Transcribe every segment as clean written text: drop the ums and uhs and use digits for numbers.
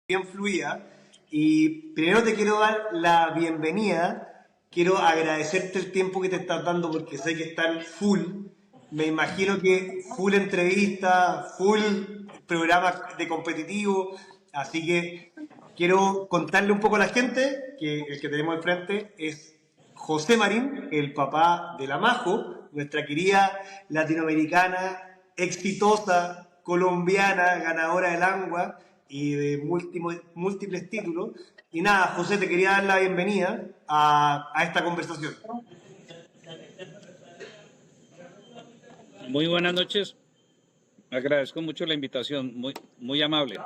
bien fluida. Y primero te quiero dar la bienvenida. Quiero agradecerte el tiempo que te estás dando porque sé que están full. Me imagino que full entrevista, full programa de competitivo. Así que quiero contarle un poco a la gente que el que tenemos enfrente es José Marín, el papá de la Majo, nuestra querida latinoamericana, exitosa, colombiana, ganadora del ANGUA y de múltiples títulos. Y nada, José, te quería dar la bienvenida a esta conversación. Muy buenas noches. Agradezco mucho la invitación, muy amable.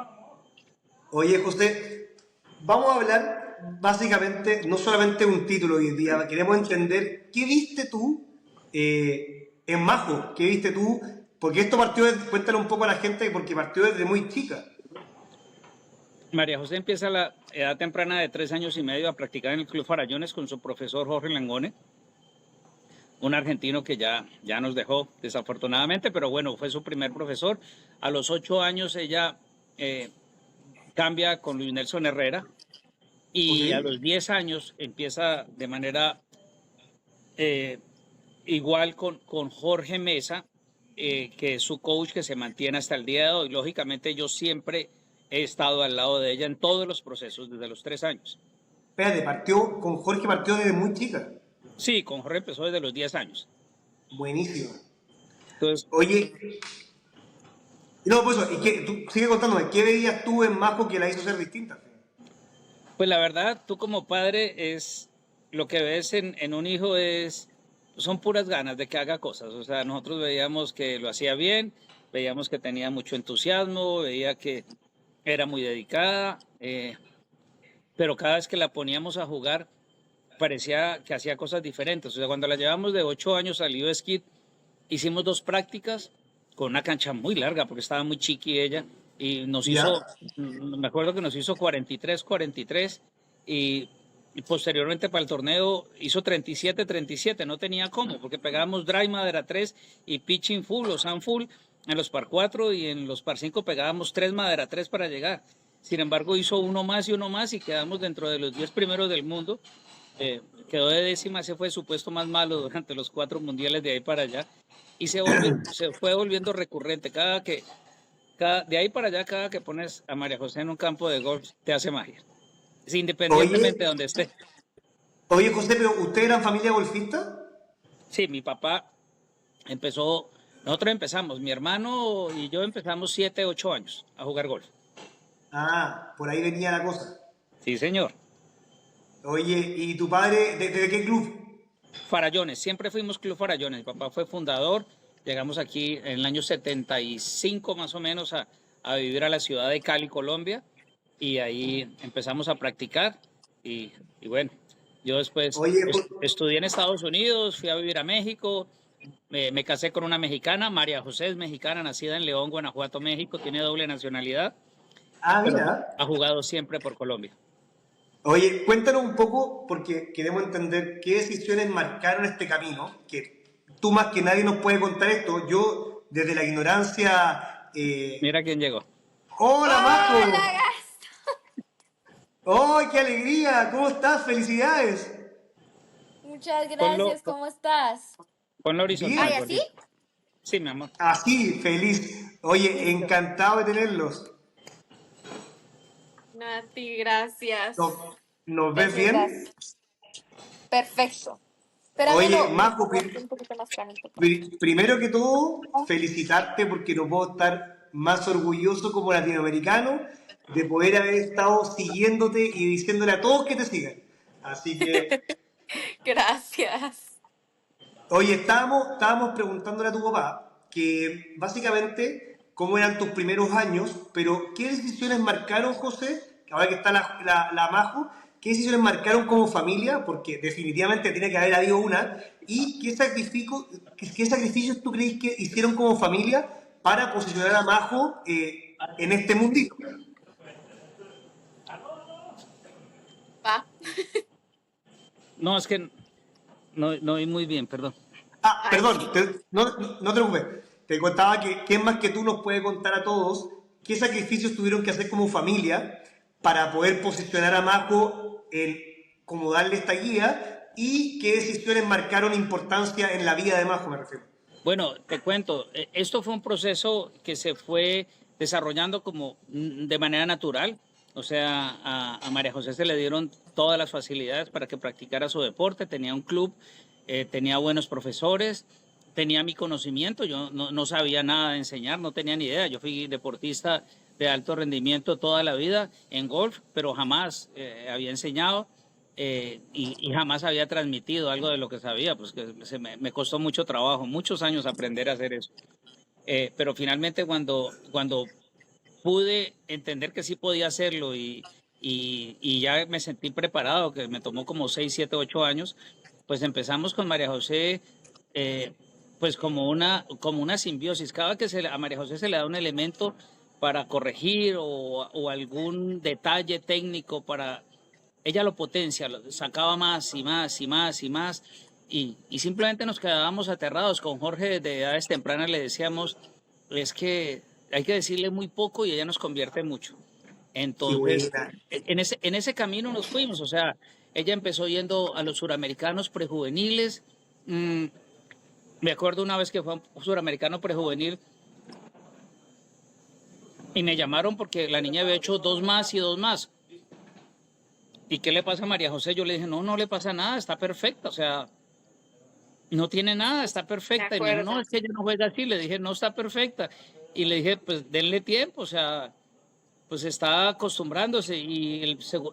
Oye, José, vamos a hablar básicamente, no solamente de un título hoy día, queremos entender qué viste tú en Majo, qué viste tú, porque esto partió, cuéntale un poco a la gente, porque partió desde muy chica. María José empieza a la edad temprana de 3 años y medio a practicar en el Club Farallones con su profesor Jorge Langone, un argentino que ya nos dejó desafortunadamente, pero bueno, fue su primer profesor. A los 8 años ella cambia con Luis Nelson Herrera y a ¿Ok? los 10 años empieza de manera igual con Jorge Mesa, que es su coach que se mantiene hasta el día de hoy. Lógicamente yo siempre he estado al lado de ella en todos los procesos desde los 3 años. Espérate, con Jorge partió desde muy chica. Sí, con Jorge empezó desde los 10 años. Buenísimo. Entonces, Oye, no, pues eso, y que, tú, sigue contándome, ¿qué veías tú en Majo que la hizo ser distinta? pues la verdad, tú como padre es lo que ves en un hijo son puras ganas de que haga cosas. O sea, nosotros veíamos que lo hacía bien, veíamos que tenía mucho entusiasmo, veía que era muy dedicada, pero cada vez que la poníamos a jugar parecía que hacía cosas diferentes. O sea, cuando la llevamos de 8 años al US Kid, hicimos 2 prácticas con una cancha muy larga porque estaba muy chiqui ella y ¿Ya? me acuerdo que nos hizo 43 y posteriormente para el torneo hizo 37 no tenía cómo, porque pegábamos dry madera 3 y pitching full o sand full en los par 4 y en los par 5 pegábamos 3 madera 3 para llegar. Sin embargo, hizo uno más y quedamos dentro de los 10 primeros del mundo. Quedó de décima, ese fue su puesto más malo durante los 4 mundiales de ahí para allá. Y se fue volviendo recurrente. De ahí para allá, cada que pones a María José en un campo de golf, te hace magia. Oye, Independientemente de donde esté. oye, José, pero ¿ustedes eran familia golfista? Sí, mi papá empezó, nosotros empezamos, mi hermano y yo empezamos 7, 8 años a jugar golf. Ah, por ahí venía la cosa. Sí, señor. Oye, ¿y tu padre, de qué club? Farallones, siempre fuimos Club Farallones. Mi papá fue fundador. Llegamos aquí en el año 75 más o menos a vivir a la ciudad de Cali, Colombia. Y ahí empezamos a practicar. Y bueno, yo después Oye, estudié en Estados Unidos, fui a vivir a México. Me casé con una mexicana, María José es mexicana, nacida en León, Guanajuato, México. Tiene doble nacionalidad, pero mira. ha jugado siempre por Colombia. Oye, cuéntanos un poco, porque queremos entender qué decisiones marcaron este camino, que tú más que nadie nos puede contar esto. Yo, desde la ignorancia... Mira quién llegó. ¡Hola, Hola, Majo! Gastón. ¡Oh, qué alegría! ¿Cómo estás? ¡Felicidades! Muchas Ponlo, gracias. ¿Cómo estás? ponlo ¿Ay, horizontal, Bien, así? gordito. Sí, mi amor. así, feliz. Oye, Listo. encantado de tenerlos. Nati, gracias. ¿Nos, nos ves Gracias, bien? gracias. Perfecto. Espérame, Oye, lo Majo, coloco un poquito más caliente. primero que todo, felicitarte porque no puedo estar más orgulloso como latinoamericano de poder haber estado siguiéndote y diciéndole a todos que te sigan. Así que, Gracias. oye, estábamos preguntándole a tu papá que básicamente cómo eran tus primeros años, pero ¿qué decisiones marcaron, José? Ahora que está la Majo, ¿qué decisiones marcaron como familia? Porque definitivamente tiene que haber habido una. ¿Y qué sacrificios tú crees que hicieron como familia para posicionar a Majo en este mundito? Va. No, es que no oí muy bien, perdón. Ah, Ay, perdón, sí. no te preocupes. Te contaba que quién más que tú nos puede contar a todos qué sacrificios tuvieron que hacer como familia para poder posicionar a Majo en cómo darle esta guía y qué decisiones marcaron importancia en la vida de Majo, me refiero. Bueno, te cuento, esto fue un proceso que se fue desarrollando como de manera natural. O sea, a María José se le dieron todas las facilidades para que practicara su deporte, tenía un club, tenía buenos profesores, tenía mi conocimiento, yo no sabía nada de enseñar, no tenía ni idea. Yo fui deportista de alto rendimiento toda la vida en golf, pero jamás había enseñado. Y jamás había transmitido algo de lo que sabía, pues que me costó mucho trabajo, muchos años aprender a hacer eso. Pero finalmente cuando pude entender que sí podía hacerlo y ya me sentí preparado, que me tomó como 6 7 8 años, pues empezamos con María José, eh, pues como una simbiosis. Cada que a María José se le da un elemento para corregir o algún detalle técnico para ella lo potencia, lo sacaba más y más y más y más, y simplemente nos quedábamos aterrados. Con Jorge de edades tempranas le decíamos, es que hay que decirle muy poco y ella nos convierte mucho. Qué Entonces, buena. en ese camino nos fuimos, o sea, ella empezó yendo a los suramericanos prejuveniles. Me acuerdo una vez que fue a un suramericano prejuvenil y me llamaron porque la niña había hecho dos más y dos más. ¿Y qué le pasa a María José? Yo le dije, no le pasa nada, está perfecta, o sea, no tiene nada, está De perfecta. Y me dijo, no, acuerdo. es que ella no juega así. Le dije, no, está perfecta. Y le dije, pues denle tiempo, o sea, pues está acostumbrándose. Y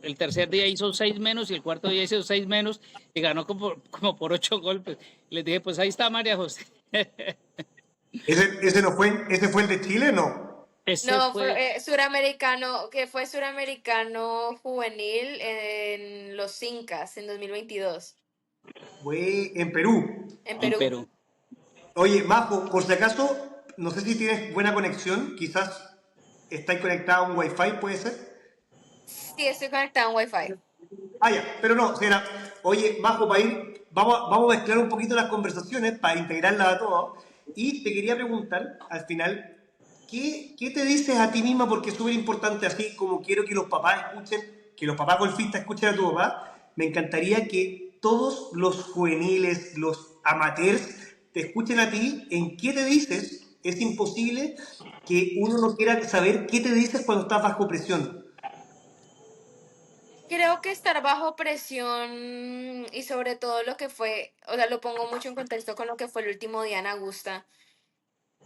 el tercer día hizo 6 menos y el cuarto día hizo 6 menos y ganó como por 8 golpes. Les dije, pues ahí está María José. ¿Ese no fue, ese fue el de Chile? No. Ese No, fue suramericano, que fue suramericano juvenil en los Incas en 2022 Fue en Perú. en en Perú. Perú. Oye, Majo, por si acaso, no sé si tienes buena conexión, quizás estáis conectado a un Wi-Fi, ¿puede ser? Sí, estoy conectada a un Wi-Fi. Ah, ya, pero no, será. Oye, Majo, para ir, vamos a mezclar un poquito las conversaciones para integrarlas a todos. Y te quería preguntar, al final, ¿qué te dices a ti misma? Porque es súper importante, así como quiero que los papás escuchen, que los papás golfistas escuchen a tu papá, me encantaría que todos los juveniles, los amateurs, te escuchen a ti. ¿En qué te dices? Es imposible que uno no quiera saber qué te dices cuando estás bajo presión. Creo que estar bajo presión y sobre todo lo que fue, o sea, lo pongo mucho en contexto con lo que fue el último día en Augusta.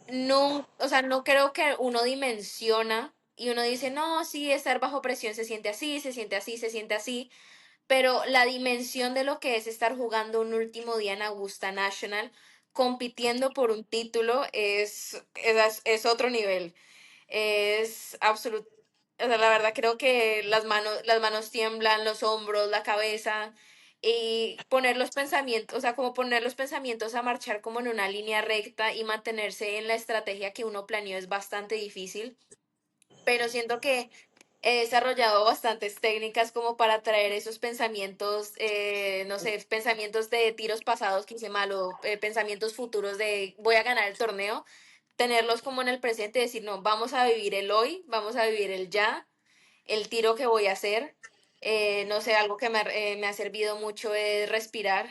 No, o sea, no creo que uno dimensiona y uno dice, no, sí, estar bajo presión se siente así, se siente así, se siente así, pero la dimensión de lo que es estar jugando un último día en Augusta National, compitiendo por un título, es otro nivel. Es absoluto. O sea, la verdad creo que las manos tiemblan, los hombros, la cabeza, y poner los pensamientos, o sea, como poner los pensamientos a marchar como en una línea recta y mantenerse en la estrategia que uno planeó es bastante difícil, pero siento que he desarrollado bastantes técnicas como para traer esos pensamientos, no sé, pensamientos de tiros pasados que hice mal o pensamientos futuros de voy a ganar el torneo, tenerlos como en el presente y decir, no, vamos a vivir el hoy, vamos a vivir el ya, el tiro que voy a hacer. No sé, algo que me ha servido mucho es respirar,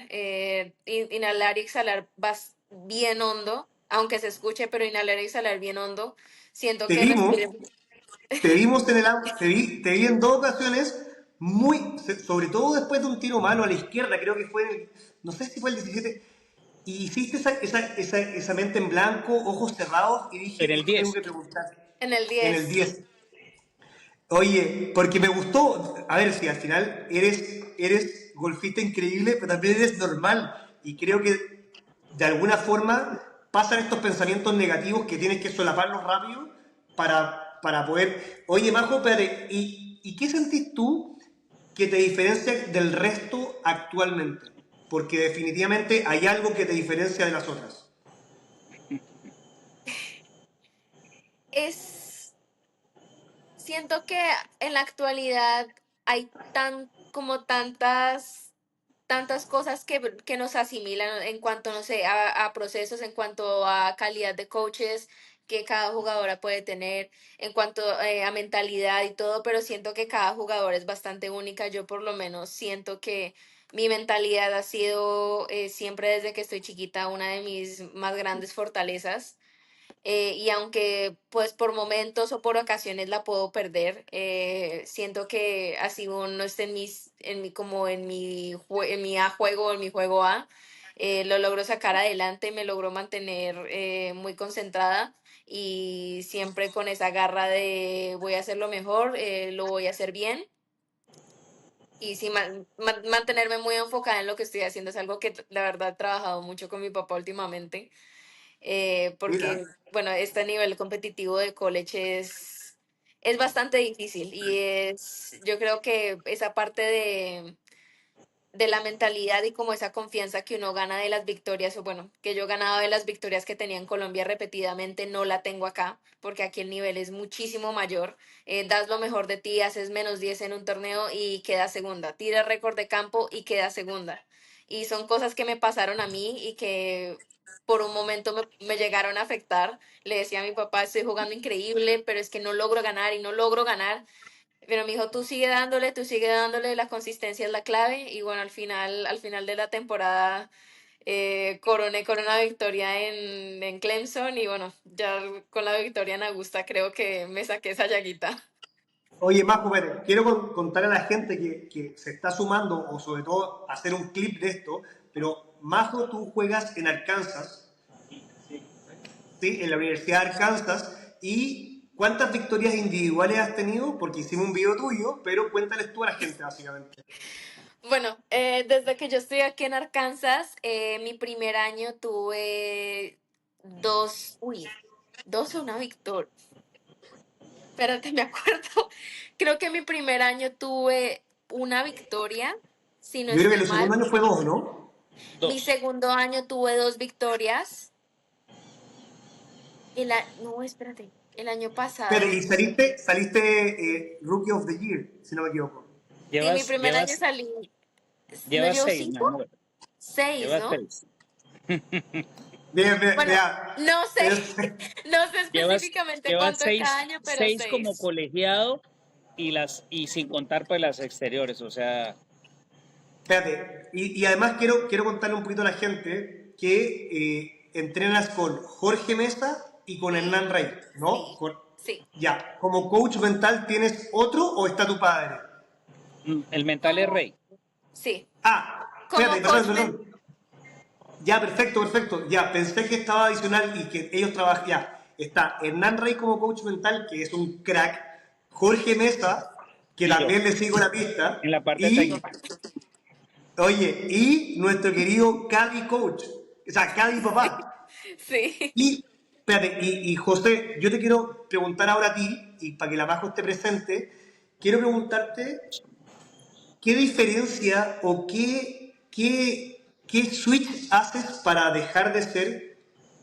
inhalar y exhalar bien hondo, aunque se escuche, pero inhalar y exhalar bien hondo. Siento Te que vimos respire. Te vimos en el te vi en dos ocasiones, sobre todo después de un tiro malo a la izquierda, creo que fue, no sé si fue el 17, y hiciste esa mente en blanco, ojos cerrados, y En dije, el esto tengo 10. que preguntar En el en el 10. 10. Oye, porque me gustó, a ver, si al final eres golfista increíble, pero también eres normal, y creo que de alguna forma pasan estos pensamientos negativos que tienes que solaparlos rápido para poder... Oye, Majo, espérate, ¿y qué sentís tú que te diferencia del resto actualmente? Porque definitivamente hay algo que te diferencia de las otras. Es, siento que en la actualidad hay como tantas cosas que nos asimilan en cuanto, no sé, a procesos, en cuanto a calidad de coaches, que cada jugadora puede tener en cuanto a mentalidad y todo, pero siento que cada jugador es bastante única. Yo por lo menos siento que mi mentalidad ha sido siempre desde que estoy chiquita una de mis más grandes fortalezas. Y aunque pues por momentos o por ocasiones la puedo perder, siento que así uno no esté como en mi A juego o en mi juego A, lo logro sacar adelante, me logro mantener muy concentrada y siempre con esa garra de voy a hacerlo mejor, lo voy a hacer bien. Y sí, mantenerme muy enfocada en lo que estoy haciendo es algo que la verdad he trabajado mucho con mi papá últimamente, Mira, porque, bueno, este nivel competitivo de college es bastante difícil y yo creo que esa parte de la mentalidad y como esa confianza que uno gana de las victorias, o bueno, que yo ganaba de las victorias que tenía en Colombia repetidamente, no la tengo acá, porque aquí el nivel es muchísimo mayor. Das lo mejor de ti, haces -10 en un torneo y quedas segunda. Tiras récord de campo y quedas segunda. Y son cosas que me pasaron a mí y que por un momento me llegaron a afectar. Le decía a mi papá, estoy jugando increíble, pero es que no logro ganar y no logro ganar. Pero me dijo, tú sigue dándole, la consistencia es la clave. Y bueno, al final de la temporada coroné con una victoria en Clemson y bueno, ya con la victoria en Augusta creo que me saqué esa llaguita. oye, Majo, espérate, quiero contar a la gente que se está sumando, o sobre todo hacer un clip de esto, pero Majo, tú juegas en Arkansas, ¿sí? En la Universidad de Arkansas, y ¿cuántas victorias individuales has tenido? Porque hicimos un video tuyo, pero cuéntales tú a la gente, básicamente. Bueno, desde que yo estoy aquí en Arkansas, mi primer año tuve dos o una victoria. Espérate, me acuerdo. Creo que mi primer año tuve una victoria, si no Yo creo que estoy el segundo mal. año fue dos, ¿no? Mi Dos. segundo año tuve dos victorias. No, espérate, el año Pero, pasado. y saliste Rookie of the Year, si no me equivoco. Sí, mi Llevas, primer año llevas, salí. ¿No llevas llevo seis, mi cinco? amor. Seis, Llevas ¿no? seis. Vea, vea, Bueno, vea. no sé, no sé Llevas, específicamente llevas cuánto en cada seis, año, pero seis como seis. colegiado y sin contar pues las exteriores. O sea, Espérate, y además quiero contarle un poquito a la gente que entrenas con Jorge Mesa y con Sí, Hernán Rey, ¿no? sí, sí. Ya, como coach mental, ¿tienes otro o está tu padre? el mental es Como, rey. sí, Ah, espérate, como perdón, coach perdón. Ya, perfecto, perfecto. Ya, pensé que estaba adicional y que ellos trabajan. Ya, está Hernán Rey como coach mental, que es un crack. Jorge Mesa, que Y yo, también le sigo la pista. en la parte Y, técnica. oye, y nuestro querido Cadi Coach. O sea, Cadi Papá. sí. Y, espérate, y José, yo te quiero preguntar ahora a ti, y para que la Majo esté presente, quiero preguntarte qué diferencia o qué switch haces para dejar de ser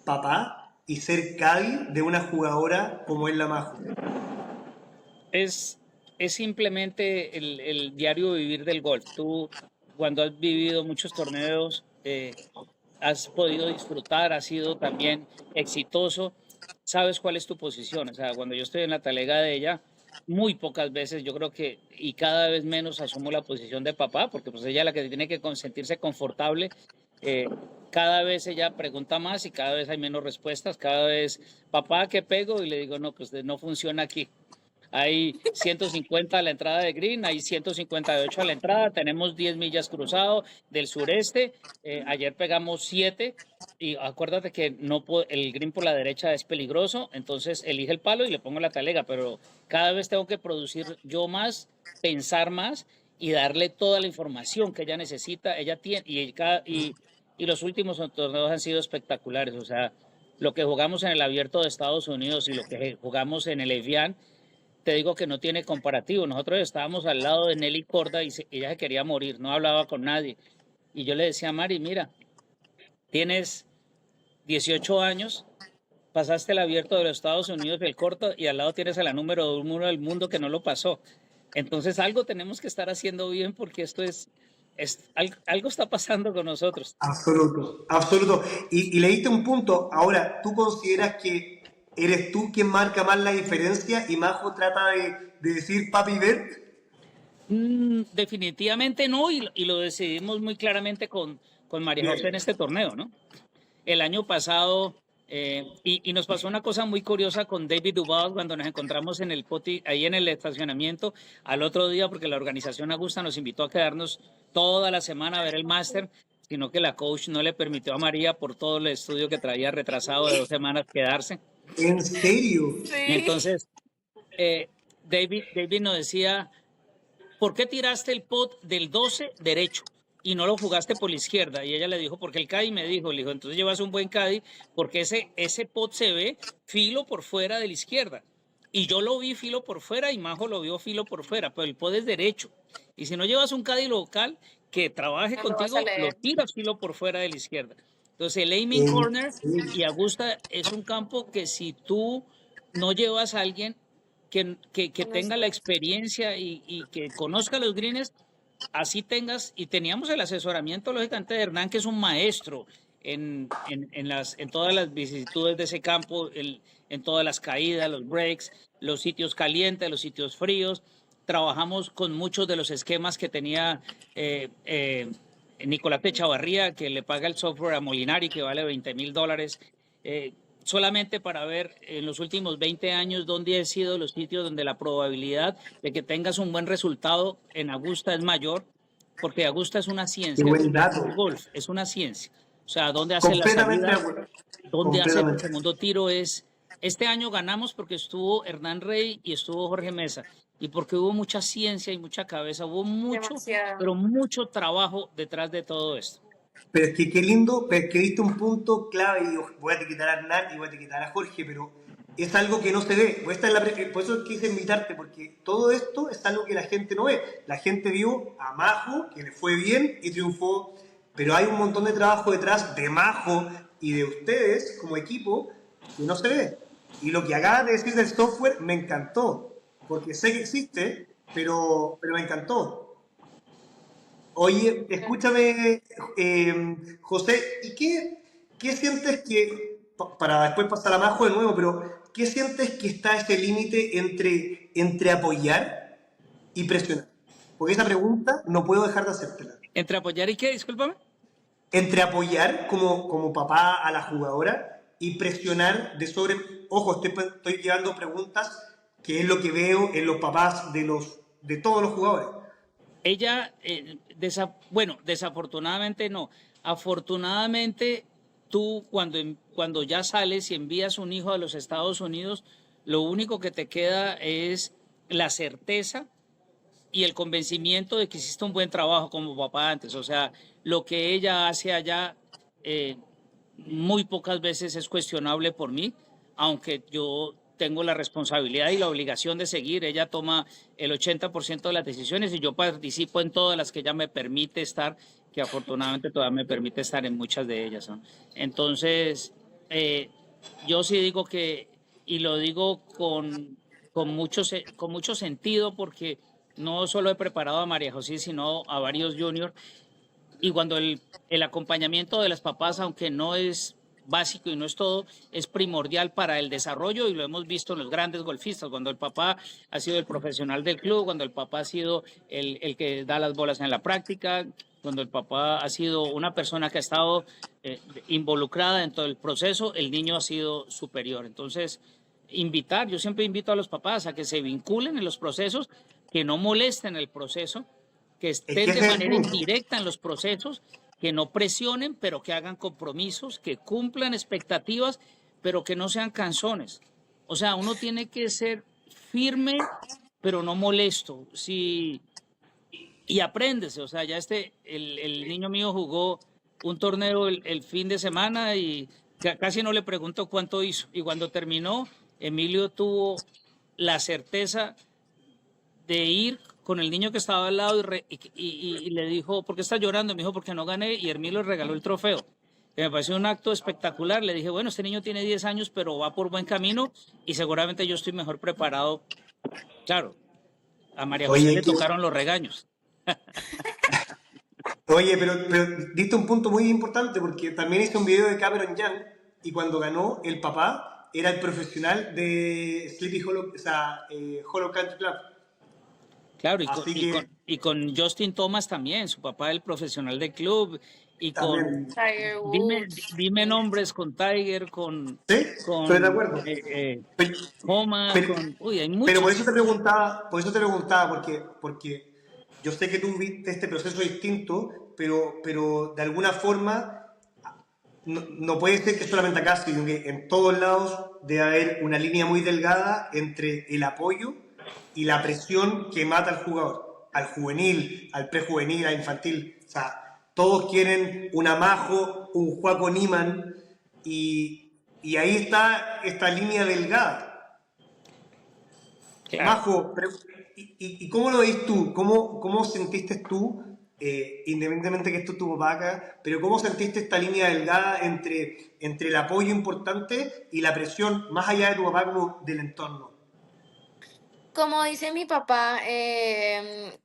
papá y ser Cadi de una jugadora como es la Majo. Es, es simplemente el diario vivir del golf. Tú, cuando has vivido muchos torneos, has podido disfrutar, has sido también exitoso, sabes cuál es tu posición. O sea, cuando yo estoy en la talega de ella, muy pocas veces yo creo que, y cada vez menos asumo la posición de papá, porque pues ella es la que tiene que sentirse confortable. eh, Cada vez ella pregunta más y cada vez hay menos respuestas, cada vez, papá, ¿qué pego? Y le digo, no, pues no funciona aquí. Hay 150 a la entrada de Green, hay 158 a la entrada, tenemos 10 millas cruzado del sureste, ayer pegamos 7 y acuérdate que no el Green por la derecha es peligroso, entonces elige el palo y le pongo la talega, pero cada vez tengo que producir yo más, pensar más y darle toda la información que ella necesita, ella tiene y los últimos torneos han sido espectaculares, o sea, lo que jugamos en el Abierto de Estados Unidos y lo que jugamos en el Evian, te digo que no tiene comparativo. Nosotros estábamos al lado de Nelly Corda y ella se quería morir, no hablaba con nadie. Y yo le decía a Mari, mira, tienes 18 años, pasaste el abierto de los Estados Unidos del corto y al lado tienes a la número uno del mundo que no lo pasó. Entonces algo tenemos que estar haciendo bien porque esto algo está pasando con nosotros. Absoluto, absoluto. Y le diste un punto. Ahora, ¿tú consideras que ¿Eres tú quien marca más la diferencia y Majo trata de decir papi ver? Definitivamente no, y lo decidimos muy claramente con María José en Bien. este torneo, ¿no? El año pasado, y nos pasó una cosa muy curiosa con David Duval cuando nos encontramos en el poti, ahí en el estacionamiento al otro día, porque la organización Augusta nos invitó a quedarnos toda la semana a ver el máster, sino que la coach no le permitió a María por todo el estudio que traía retrasado de 2 semanas quedarse. ¿En serio? Y Sí. entonces David nos decía, ¿por qué tiraste el pot del 12 derecho y no lo jugaste por la izquierda? Y ella le dijo, porque el caddy me dijo, le dijo, entonces llevas un buen caddy porque ese pot se ve filo por fuera de la izquierda. Y yo lo vi filo por fuera y Majo lo vio filo por fuera, pero el pot es derecho. Y si no llevas un caddy local que trabaje No lo vas a contigo, lo leer. tiras filo por fuera de la izquierda. Entonces el aiming ¿En corner y serio? Augusta es un campo que si tú no llevas a alguien que No tenga sé. la experiencia y que conozca los greens, así tengas, y teníamos el asesoramiento, lógicamente, de Hernán, que es un maestro en todas las vicisitudes de ese campo, en todas las caídas, los breaks, los sitios calientes, los sitios fríos. Trabajamos con muchos de los esquemas que tenía Nicolás Echavarría, que le paga el software a Molinari, que vale $20,000. Solamente para ver en los últimos 20 años dónde han sido los sitios donde la probabilidad de que tengas un buen resultado en Augusta es mayor, porque Augusta es una Qué ciencia, buen dato. el golf es una ciencia. O sea, dónde hace la Completamente de salida, acuerdo. dónde hace el Completamente. segundo tiro es... Este año ganamos porque estuvo Hernán Rey y estuvo Jorge Mesa, y porque hubo mucha ciencia y mucha cabeza, hubo mucho, Demasiado. pero mucho trabajo detrás de todo esto. Pero es que qué lindo, pero es que diste un punto clave y voy a etiquetar a Hernán y voy a etiquetar a Jorge, pero es algo que no se ve. Pues por eso quise invitarte, porque todo esto es algo que la gente no ve. La gente vio a Majo, que le fue bien y triunfó, pero hay un montón de trabajo detrás de Majo y de ustedes como equipo que no se ve. Y lo que acabas de decir del software me encantó, porque sé que existe, pero me encantó. Oye, escúchame, José, ¿y qué sientes que, para después pasar a Majo de nuevo, pero qué sientes que está ese límite entre apoyar y presionar? Porque esa pregunta no puedo dejar de hacértela. ¿Entre apoyar y qué? Discúlpame. Entre apoyar como papá a la jugadora y presionar de sobre... Ojo, estoy llevando preguntas que es lo que veo en los papás de todos los jugadores. Ella, bueno, desafortunadamente no. Afortunadamente, tú cuando ya sales y envías un hijo a los Estados Unidos, lo único que te queda es la certeza y el convencimiento de que hiciste un buen trabajo como papá antes. O sea, lo que ella hace allá muy pocas veces es cuestionable por mí, aunque yo tengo la responsabilidad y la obligación de seguir. Ella toma el 80% de las decisiones y yo participo en todas las que ella me permite estar, que afortunadamente todavía me permite estar en muchas de ellas, ¿no? Entonces, yo sí digo que, y lo digo con mucho sentido, porque no solo he preparado a María José, sino a varios juniors, y cuando el acompañamiento de las papás, aunque no es básico y no es todo, es primordial para el desarrollo, y lo hemos visto en los grandes golfistas, cuando el papá ha sido el profesional del club, cuando el papá ha sido el que da las bolas en la práctica, cuando el papá ha sido una persona que ha estado involucrada en todo el proceso, el niño ha sido superior. Entonces, yo siempre invito a los papás a que se vinculen en los procesos, que no molesten el proceso, que Es que estén de ese es el manera punto. indirecta en los procesos, que no presionen, pero que hagan compromisos, que cumplan expectativas, pero que no sean canzones. O sea, uno tiene que ser firme, pero no molesto. Y apréndese. O sea, ya el niño mío jugó un torneo el fin de semana y casi no le pregunto cuánto hizo. Y cuando terminó, Emilio tuvo la certeza de ir con el niño que estaba al lado y le dijo, ¿por qué está llorando? Me dijo, porque no gané, y Hermilo le regaló el trofeo. Que me pareció un acto espectacular. Le dije, bueno, este niño tiene 10 años, pero va por buen camino y seguramente yo estoy mejor preparado. Claro, a María José Oye, le tocaron los regaños. Oye, pero diste un punto muy importante porque también hice un video de Cameron Young y cuando ganó el papá era el profesional de Sleepy Hollow, o sea, Hollow Country Club. Claro, Así que y con Justin Thomas también, su papá el profesional del club, y también, Tiger dime, Woods. dime Sí. nombres con Tiger, sí, estoy de con acuerdo. Pero, Homa, pero, con, uy, hay pero muchos. por eso te preguntaba, porque yo sé que tú viste este proceso distinto, pero de alguna forma no puede ser que solamente acá, sino que en todos lados debe haber una línea muy delgada entre el apoyo y la presión que mata al jugador, al juvenil, al prejuvenil, al infantil. O sea, todos quieren un Amajo, un Joaco Niman, y ahí está esta línea delgada. Claro. Majo, ¿y cómo lo veis tú? ¿Cómo sentiste tú, independientemente que esto estuvo para acá, pero cómo sentiste esta línea delgada entre el apoyo importante y la presión más allá de tu papá como del entorno? Como dice mi papá,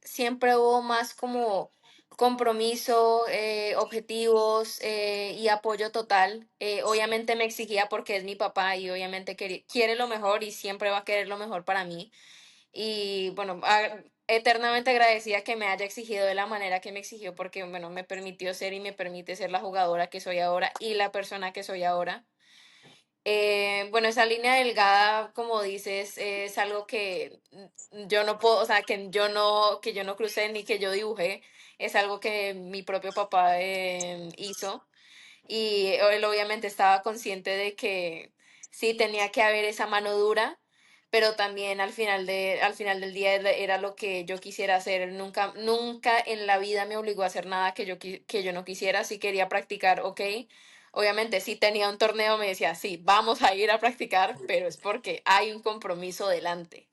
siempre hubo más como compromiso, objetivos y apoyo total. Obviamente me exigía porque es mi papá y obviamente quiere lo mejor y siempre va a querer lo mejor para mí. Y bueno, eternamente agradecida que me haya exigido de la manera que me exigió porque bueno, me permitió ser y me permite ser la jugadora que soy ahora y la persona que soy ahora. Bueno, esa línea delgada, como dices, es algo que yo no puedo, o sea, que yo no crucé ni que yo dibujé, es algo que mi propio papá hizo y él obviamente estaba consciente de que sí tenía que haber esa mano dura, pero también al final del día era lo que yo quisiera hacer. Él nunca en la vida me obligó a hacer nada que yo no quisiera. Si quería practicar, ok. Obviamente, si tenía un torneo, me decía, sí, vamos a ir a practicar, pero es porque hay un compromiso delante.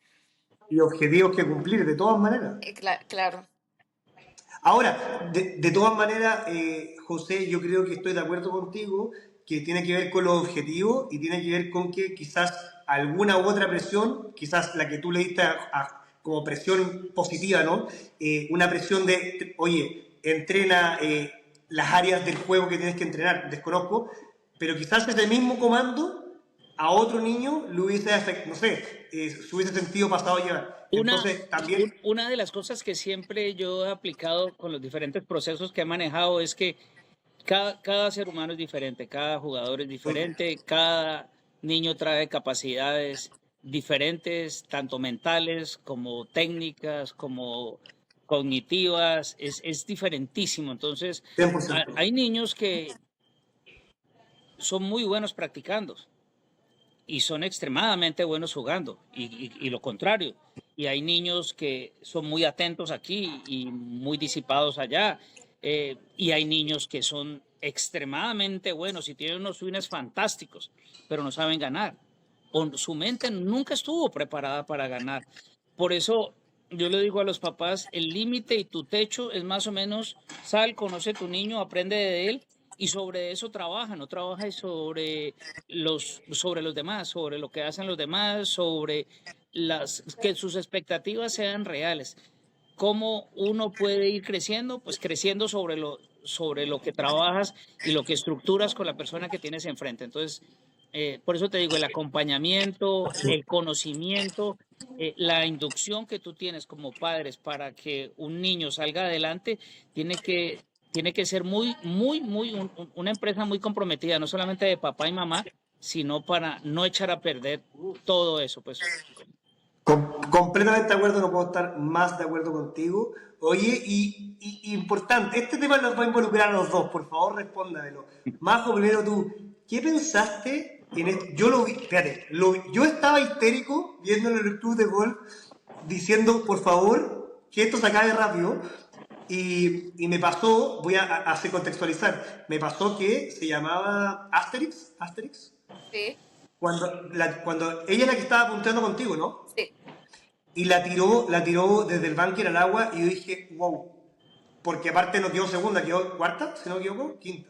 Y objetivos que cumplir, de todas maneras. Claro. Ahora, de todas maneras, José, yo creo que estoy de acuerdo contigo, que tiene que ver con los objetivos y tiene que ver con que quizás alguna u otra presión, quizás la que tú le diste como presión positiva, ¿no? Una presión de, oye, entrena las áreas del juego que tienes que entrenar, desconozco, pero quizás ese mismo comando a otro niño le hubiese afectado, no sé, se hubiese sentido pasado a llevar. Una, Entonces, también, una de las cosas que siempre yo he aplicado con los diferentes procesos que he manejado es que cada ser humano es diferente, cada jugador es diferente, cada niño trae capacidades diferentes, tanto mentales como técnicas, como cognitivas, es diferentísimo. Entonces, 100%. hay niños que son muy buenos practicando y son extremadamente buenos jugando, y lo contrario. Y hay niños que son muy atentos aquí y muy disipados allá. Y hay niños que son extremadamente buenos y tienen unos swings fantásticos, pero no saben ganar. O su mente nunca estuvo preparada para ganar. Por eso yo le digo a los papás, el límite y tu techo es más o menos, sal, conoce a tu niño, aprende de él y sobre eso trabaja, no trabaja sobre los demás, sobre lo que hacen los demás, sobre que sus expectativas sean reales. ¿Cómo uno puede ir creciendo? Pues creciendo sobre lo que trabajas y lo que estructuras con la persona que tienes enfrente. Entonces, por eso te digo, el acompañamiento, el conocimiento, la inducción que tú tienes como padres para que un niño salga adelante, tiene que, tiene que ser una empresa muy comprometida, no solamente de papá y mamá, sino para no echar a perder todo eso. Pues Completamente de acuerdo, no puedo estar más de acuerdo contigo. Oye, importante, este tema nos va a involucrar a los dos, por favor respóndamelo. Majo, primero tú, ¿qué pensaste en esto? Yo lo vi, fíjate, yo estaba histérico viendo en el club de golf diciendo, por favor, que esto se acabe rápido. Y me pasó, voy a hacer contextualizar, me pasó que se llamaba Asterix, Sí, cuando ella es la que estaba punteando contigo, ¿no? sí. Y la tiró desde el bunker al agua y yo dije, wow, porque aparte no quedó segunda, quedó cuarta, si no me equivoco, quinta.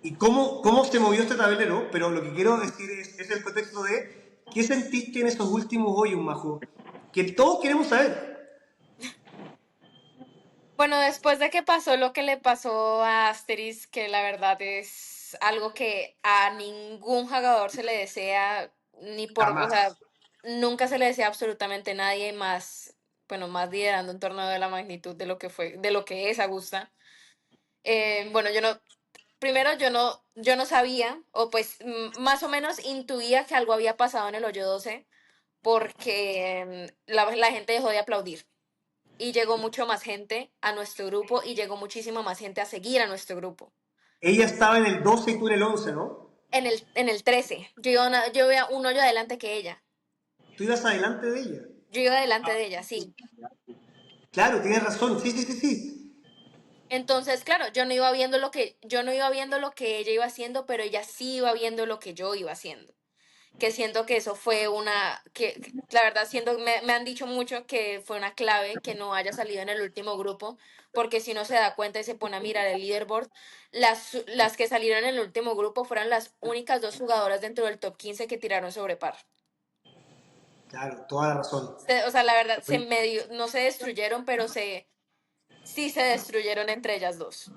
Y cómo se movió este tablero, pero lo que quiero decir es el contexto de qué sentiste en esos últimos hoyos, Majo, que todos queremos saber. Bueno, después de que pasó lo que le pasó a Asteris, que la verdad es es algo que a ningún jugador se le desea, ni por, o sea, Jamás. nunca se le desea absolutamente a nadie más, bueno, más liderando un torneo de la magnitud de lo que fue, de lo que es Augusta. Bueno, primero yo no sabía, o pues más o menos intuía que algo había pasado en el hoyo 12 porque la gente dejó de aplaudir y llegó mucho más gente a nuestro grupo y llegó muchísima más gente a seguir a nuestro grupo. Ella estaba en el 12 y tú en el 11, ¿no? En el 13, yo iba un hoyo adelante que ella. Tú ibas adelante de ella. Yo iba delante de ella, sí. Claro, tienes razón. Sí, sí, sí, sí. Entonces, claro, yo no iba viendo lo que ella iba haciendo, pero ella sí iba viendo lo que yo iba haciendo. Que siento que eso fue que la verdad siento, me han dicho mucho que fue una clave que no haya salido en el último grupo, porque si no se da cuenta y se pone a mirar el leaderboard, las que salieron en el último grupo fueron las únicas dos jugadoras dentro del top 15 que tiraron sobre par. Claro, toda la razón. O sea, la verdad, Oye, no se destruyeron, pero sí se destruyeron entre ellas dos.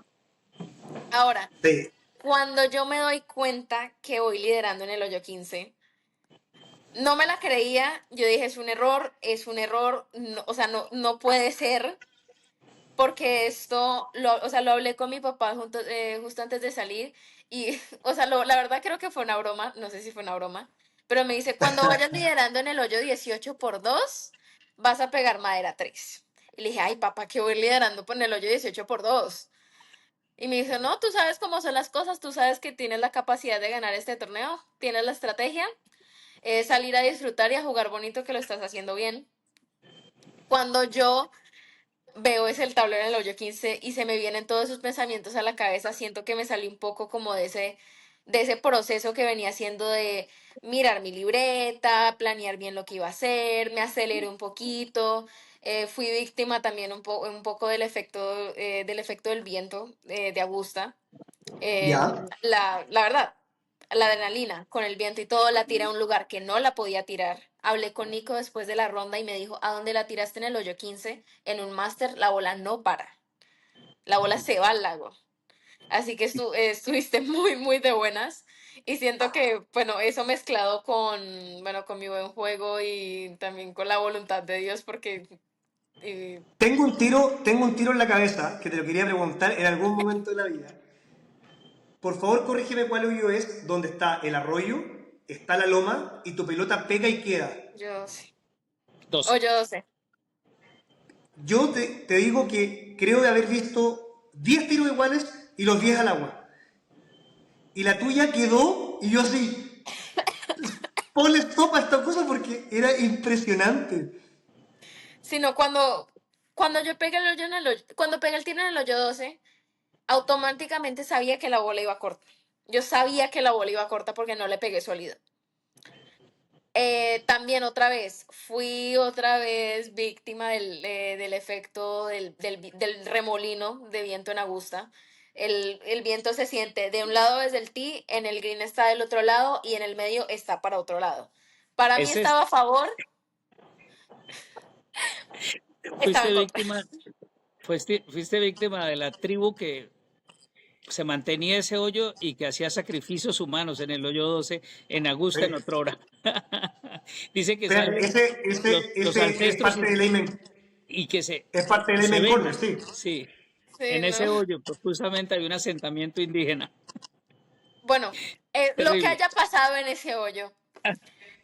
Ahora, sí. cuando yo me doy cuenta que voy liderando en el hoyo 15, no me la creía, yo dije, es un error, o sea, no puede ser, porque o sea, lo hablé con mi papá justo antes de salir y, o sea, la verdad creo que fue una broma, no sé si fue una broma, pero me dice, cuando vayas liderando en el hoyo 18 por 2 vas a pegar madera 3. Y le dije, ay, papá, que voy liderando por el hoyo 18 por 2. Y me dijo, no, tú sabes cómo son las cosas, tú sabes que tienes la capacidad de ganar este torneo, tienes la estrategia, salir a disfrutar y a jugar bonito que lo estás haciendo bien. Cuando yo veo ese el tablero en el hoyo 15 y se me vienen todos esos pensamientos a la cabeza, siento que me salí un poco como de ese proceso que venía haciendo de mirar mi libreta, planear bien lo que iba a hacer, me aceleré un poquito, fui víctima también un poco del efecto del viento de Augusta. Ya. La verdad, la adrenalina con el viento y todo la tiré a un lugar que no la podía tirar. Hablé con Nico después de la ronda y me dijo, ¿a dónde la tiraste en el hoyo 15? En un máster la bola no para, la bola se va al lago. Así que estuviste muy, muy de buenas. Y siento que, bueno, eso mezclado con mi buen juego y también con la voluntad de Dios, porque Tengo un tiro en la cabeza que te lo quería preguntar en algún momento de la vida. Por favor, corrígeme cuál hoyo es, donde está el arroyo, está la loma y tu pelota pega y queda. yo sé. 12. Hoyo 12. Yo te digo que creo de haber visto 10 tiros iguales y los 10 al agua. Y la tuya quedó y yo así, ponle stop a esta cosa porque era impresionante. Sino cuando yo pegué cuando pegué el tiro en el hoyo 12, automáticamente sabía que la bola iba corta. Yo sabía que la bola iba corta porque no le pegué sólido. También fui otra vez víctima del efecto del remolino de viento en Augusta. El viento se siente de un lado desde el tee, en el green está del otro lado y en el medio está para otro lado. Para mí Ese es- estaba a favor, estaba fuiste en contra. víctima, fuiste víctima de la tribu que se mantenía ese hoyo y que hacía sacrificios humanos en el hoyo 12 en Augusta, en Sí. otra hora. Dice que Espérate, salen los ese es ancestros parte del Amen, y que es parte del se Amen Corner, vengan. sí. Sí, Sí, en ese no. hoyo pues, justamente había un asentamiento indígena. Bueno, lo que Terrible. haya pasado en ese hoyo.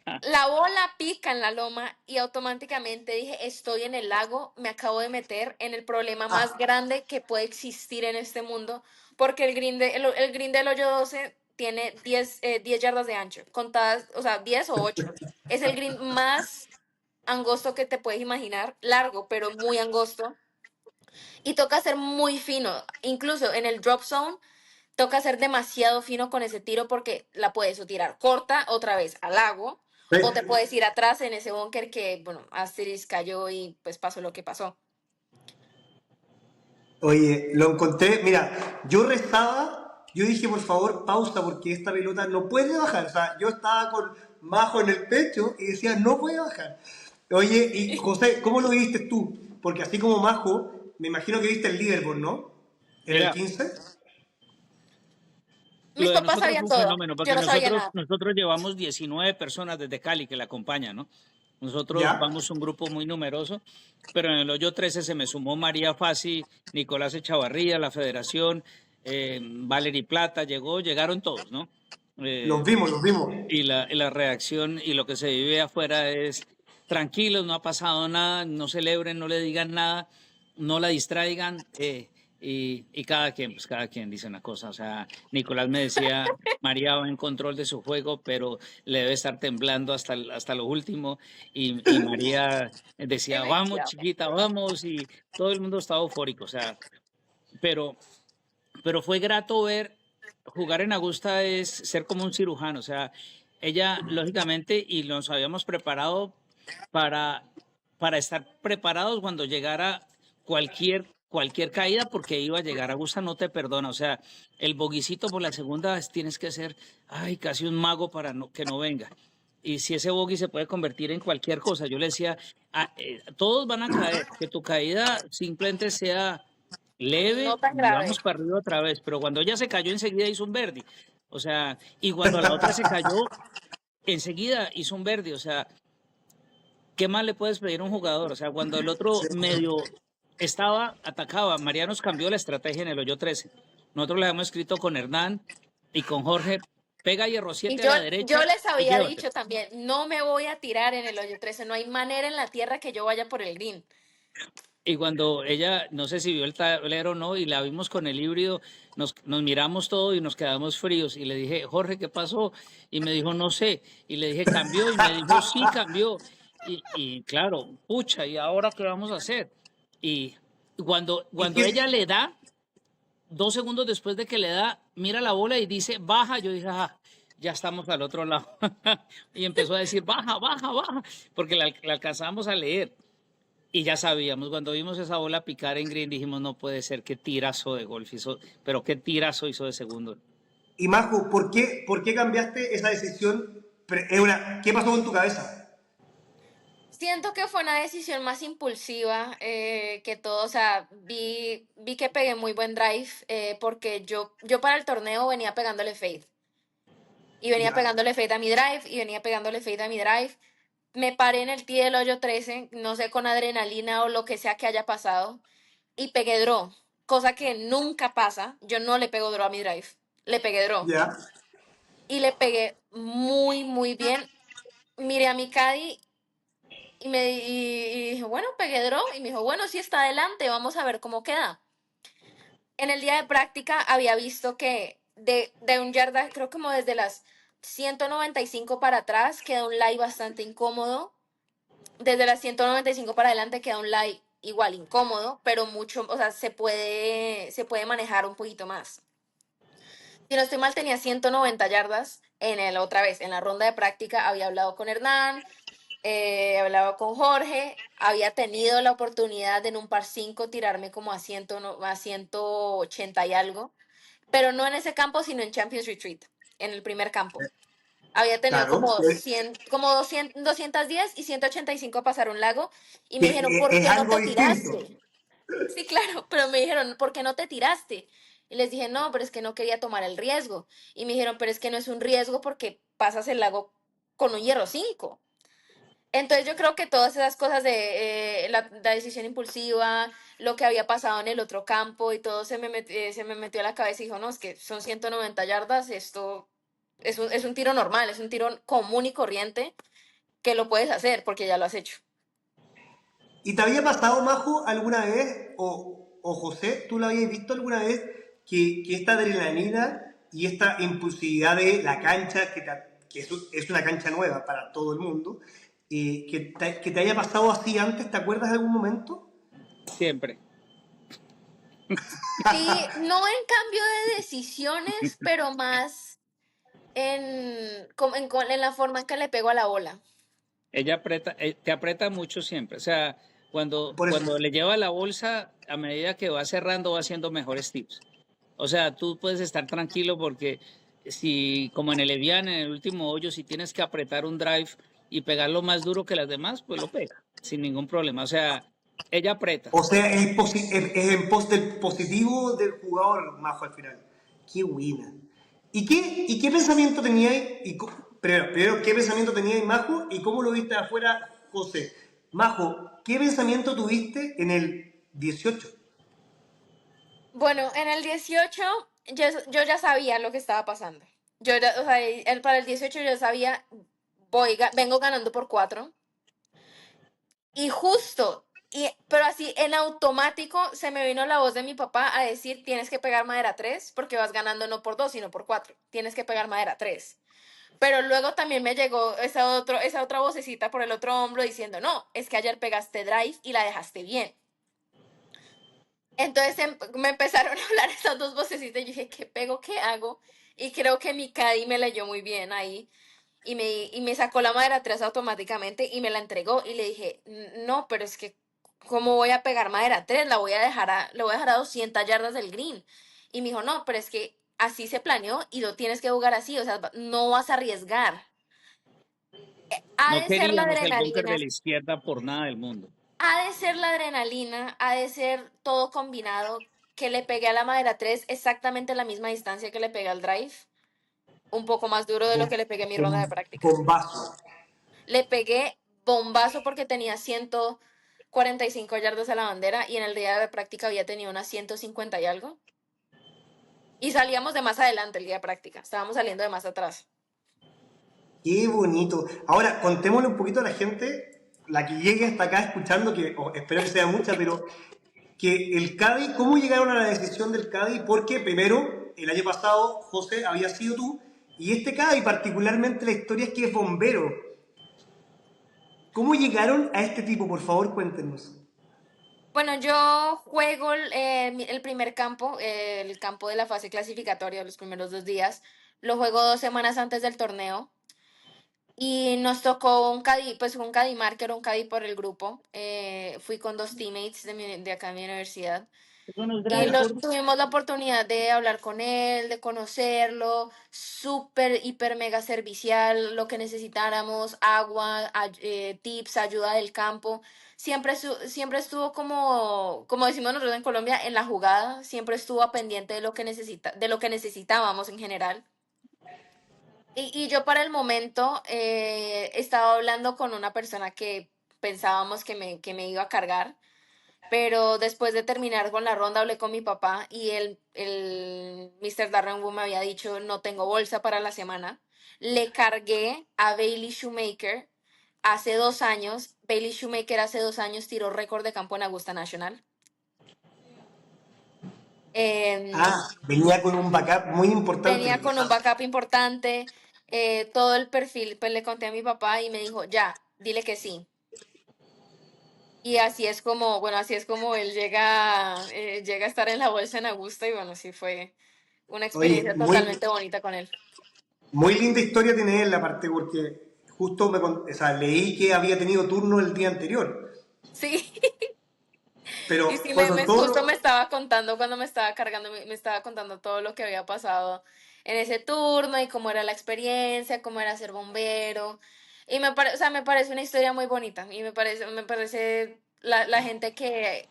Ah, La bola pica en la loma y automáticamente dije, estoy en el lago, me acabo de meter en el problema más Ah, grande que puede existir en este mundo, porque el green del hoyo 12 tiene 10 yardas de ancho, contadas, o sea, 10 o 8. Es el green más angosto que te puedes imaginar, largo, pero muy angosto, y toca ser muy fino, incluso en el drop zone toca ser demasiado fino con ese tiro porque la puedes o tirar corta otra vez al lago sí. o te puedes ir atrás en ese búnker que, bueno, Asteris cayó y pues pasó lo que pasó. Oye, lo encontré, mira, yo rezaba, yo dije por favor pausa porque esta pelota no puede bajar, o sea, yo estaba con Majo en el pecho y decía no puede bajar. Oye, y José, ¿cómo lo viste tú? Porque así como Majo, me imagino que viste el Liverpool, ¿no? En el Mira, 15. Lo Mis de papás nosotros sabían fue un todo. fenómeno, Yo porque no sabía nosotros, nada. nosotros llevamos 19 personas desde Cali que la acompañan, ¿no? Nosotros ¿Ya? vamos un grupo muy numeroso, pero en el hoyo 13 se me sumó María Fassi, Nicolás Echavarría, la Federación, Valery Plata, llegaron todos, ¿no? Los Eh, vimos, los vimos. y la reacción y lo que se vive afuera es tranquilos, no ha pasado nada, no celebren, no le digan nada, no la distraigan y cada quien, pues cada quien dice una cosa. O sea, Nicolás me decía, María va en control de su juego, pero le debe estar temblando hasta lo último. Y María decía, vamos Efectivamente. chiquita, vamos, y todo el mundo estaba eufórico. O sea, pero pero fue grato ver jugar en Augusta es ser como un cirujano, o sea, ella lógicamente y nos habíamos preparado para estar preparados cuando llegara cualquier caída porque iba a llegar. Augusta no te perdona, o sea, el boguicito por la segunda vez tienes que ser ay, casi un mago para que no venga. Y si ese bogey se puede convertir en cualquier cosa, yo le decía, todos van a caer, que tu caída simplemente sea No leve tan y grave. vamos para arriba otra vez, pero cuando ella se cayó enseguida hizo un verdi, o sea, y cuando la otra se cayó enseguida hizo un verdi, o sea, ¿qué más le puedes pedir a un jugador? O sea, cuando el otro medio atacaba, María nos cambió la estrategia en el hoyo 13. Nosotros la hemos escrito con Hernán y con Jorge, pega hierro Y 7 a yo, la yo derecha les y había llévate. dicho también, no me voy a tirar en el hoyo 13, no hay manera en la tierra que yo vaya por el green. Y cuando ella, no sé si vio el tablero o no, y la vimos con el híbrido, nos miramos todo y nos quedamos fríos. Y le dije, Jorge, ¿qué pasó? Y me dijo, no sé. Y le dije, ¿cambió? Y me dijo, sí, cambió. Y claro, pucha, ¿y ahora qué vamos a hacer? Y ¿Y cuando ella qué? le da, 2 segundos después de que le da, mira la bola y dice, baja. Yo dije, ya estamos al otro lado. Y empezó a decir, baja, baja, baja, porque la alcanzamos a leer. Y ya sabíamos, cuando vimos esa bola picar en green, dijimos, no puede ser, qué tirazo de golf hizo, pero qué tirazo hizo de segundo. Y Majo, por qué cambiaste esa decisión? ¿Qué pasó con tu cabeza? Siento que fue una decisión más impulsiva que todo, o sea, vi que pegué muy buen drive porque yo para el torneo venía pegándole fade. Y venía Ya, pegándole fade a mi drive y venía pegándole fade a mi drive. Me paré en el tee del hoyo 13, no sé, con adrenalina o lo que sea que haya pasado, y pegué draw, cosa que nunca pasa. Yo no le pego draw a mi drive, le pegué draw. ya. Y le pegué muy, muy bien. Miré a mi caddy y dije, bueno, pegué draw. Y me dijo, bueno, sí está adelante, vamos a ver cómo queda. En el día de práctica había visto que de un yarda, creo como desde las 195 para atrás, queda un lie bastante incómodo. Desde las 195 para adelante queda un lie igual incómodo, pero mucho, o sea, se puede manejar un poquito más. Si no estoy mal, tenía 190 yardas otra vez, en la ronda de práctica había hablado con Hernán, hablaba con Jorge, había tenido la oportunidad de en un par 5 tirarme como a 180 y algo, pero no en ese campo, sino en Champions Retreat, en el primer campo. Había tenido Claro. como 100, como 200, 210 y 185 a pasar un lago y me Que dijeron, ¿por es qué no algo te distinto. tiraste? Sí, claro, pero me dijeron, ¿por qué no te tiraste? Y les dije, no, pero es que no quería tomar el riesgo. Y me dijeron, pero es que no es un riesgo porque pasas el lago con un hierro 5. Entonces yo creo que todas esas cosas de la decisión impulsiva, lo que había pasado en el otro campo y todo se me metió a la cabeza y dijo, no, es que son 190 yardas, esto es un tiro normal, es un tiro común y corriente que lo puedes hacer porque ya lo has hecho. ¿Y te había pasado, Majo, alguna vez, o José, tú lo habías visto alguna vez, que esta adrenalina y esta impulsividad de la cancha, que es una cancha nueva para todo el mundo, que te haya pasado así antes, ¿te acuerdas de algún momento? Siempre. Sí, no en cambio de decisiones, pero más en la forma en que le pego a la bola. Ella te aprieta mucho siempre. O sea, Por eso, cuando le lleva la bolsa, a medida que va cerrando, va haciendo mejores tips. O sea, tú puedes estar tranquilo porque si, como en el Evian, en el último hoyo, si tienes que apretar un drive y pegarlo más duro que las demás, pues lo pega, sin ningún problema. O sea, ella aprieta. o sea, es en pos del positivo del jugador, Majo, al final. Qué buena. ¿Y qué pensamiento teníais? Primero, ¿qué pensamiento teníais, Majo? ¿Y cómo lo viste afuera, José? Majo, ¿qué pensamiento tuviste en el 18? Bueno, en el 18 yo ya sabía lo que estaba pasando. O sea, para el 18 yo sabía, vengo ganando por 4. Y justo, pero así en automático se me vino la voz de mi papá a decir, tienes que pegar madera 3 porque vas ganando no por 2 sino por 4. Tienes que pegar madera 3. Pero luego también me llegó esa otra vocecita por el otro hombro diciendo, no, es que ayer pegaste drive y la dejaste bien. Entonces me empezaron a hablar esas dos vocecitas y yo dije, ¿qué pego? ¿Qué hago? Y creo que mi Caddy me leyó muy bien ahí y me sacó la madera 3 automáticamente y me la entregó y le dije, no, pero es que, ¿cómo voy a pegar madera 3? Le voy a dejar a 200 yardas del green. Y me dijo, no, pero es que así se planeó y lo tienes que jugar así, o sea, no vas a arriesgar. Ha No de ser la queríamos el búnker adrenalina, de la izquierda por nada del mundo. ha de ser la adrenalina, ha de ser todo combinado, que le pegué a la madera 3 exactamente la misma distancia que le pegué al drive, un poco más duro de lo que le pegué en mi ronda de prácticas. Bombazo. Le pegué bombazo porque tenía 145 yardas a la bandera y en el día de práctica había tenido unas 150 y algo. Y salíamos de más adelante el día de práctica, estábamos saliendo de más atrás. Qué bonito. Ahora, contémosle un poquito a la gente, la que llegue hasta acá escuchando, que espero que sea mucha, pero que el Cádiz, ¿cómo llegaron a la decisión del Cádiz? Porque primero, el año pasado, José, había sido tú, y este Cádiz, particularmente la historia es que es bombero. ¿Cómo llegaron a este tipo? Por favor, cuéntenos. Bueno, yo juego el primer campo, el campo de la fase clasificatoria, los primeros 2 días. Lo juego 2 semanas antes del torneo. Y nos tocó pues un Cadimarker, un Cadi por el grupo. Fui con 2 teammates de acá en mi universidad. Y tuvimos la oportunidad de hablar con él, de conocerlo, súper, hiper, mega servicial, lo que necesitáramos, agua, tips, ayuda del campo. Siempre estuvo como decimos nosotros en Colombia, en la jugada, siempre estuvo pendiente de lo que necesitábamos en general. Y yo para el momento estaba hablando con una persona que pensábamos que me iba a cargar, pero después de terminar con la ronda hablé con mi papá y el Mr. Darren Wu me había dicho no tengo bolsa para la semana. Le cargué a Bailey Shoemaker hace 2 años. Bailey Shoemaker hace 2 años tiró récord de campo en Augusta National. Em, Venía con un backup muy importante. Venía con un backup importante, todo el perfil, pues le conté a mi papá y me dijo, ya, dile que sí. Y así es como, bueno, así es como él llega a estar en la bolsa en Augusta y bueno, sí fue una Oye, experiencia totalmente bonita con él. muy linda historia tiene él, la parte, porque justo o sea, leí que había tenido turno el día anterior, Sí, pero y sí, fue con todo justo me estaba contando cuando me estaba cargando, me estaba contando todo lo que había pasado en ese turno y cómo era la experiencia, cómo era ser bombero. Y o sea, me parece una historia muy bonita y me parece la gente que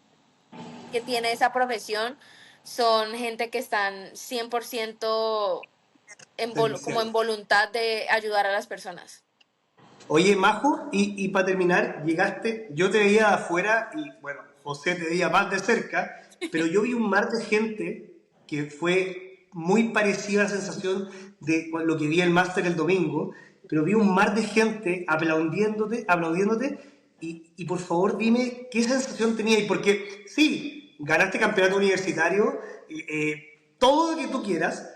tiene esa profesión son gente que están 100% como servicial. en voluntad de ayudar a las personas. Oye, Majo, y para terminar, llegaste, yo te veía de afuera y bueno, José te veía más de cerca, pero yo vi un mar de gente que fue muy parecida a la sensación de lo que vi el máster el domingo, pero vi un mar de gente aplaudiéndote, y por favor dime qué sensación tenías, porque sí, ganaste campeonato universitario, todo lo que tú quieras,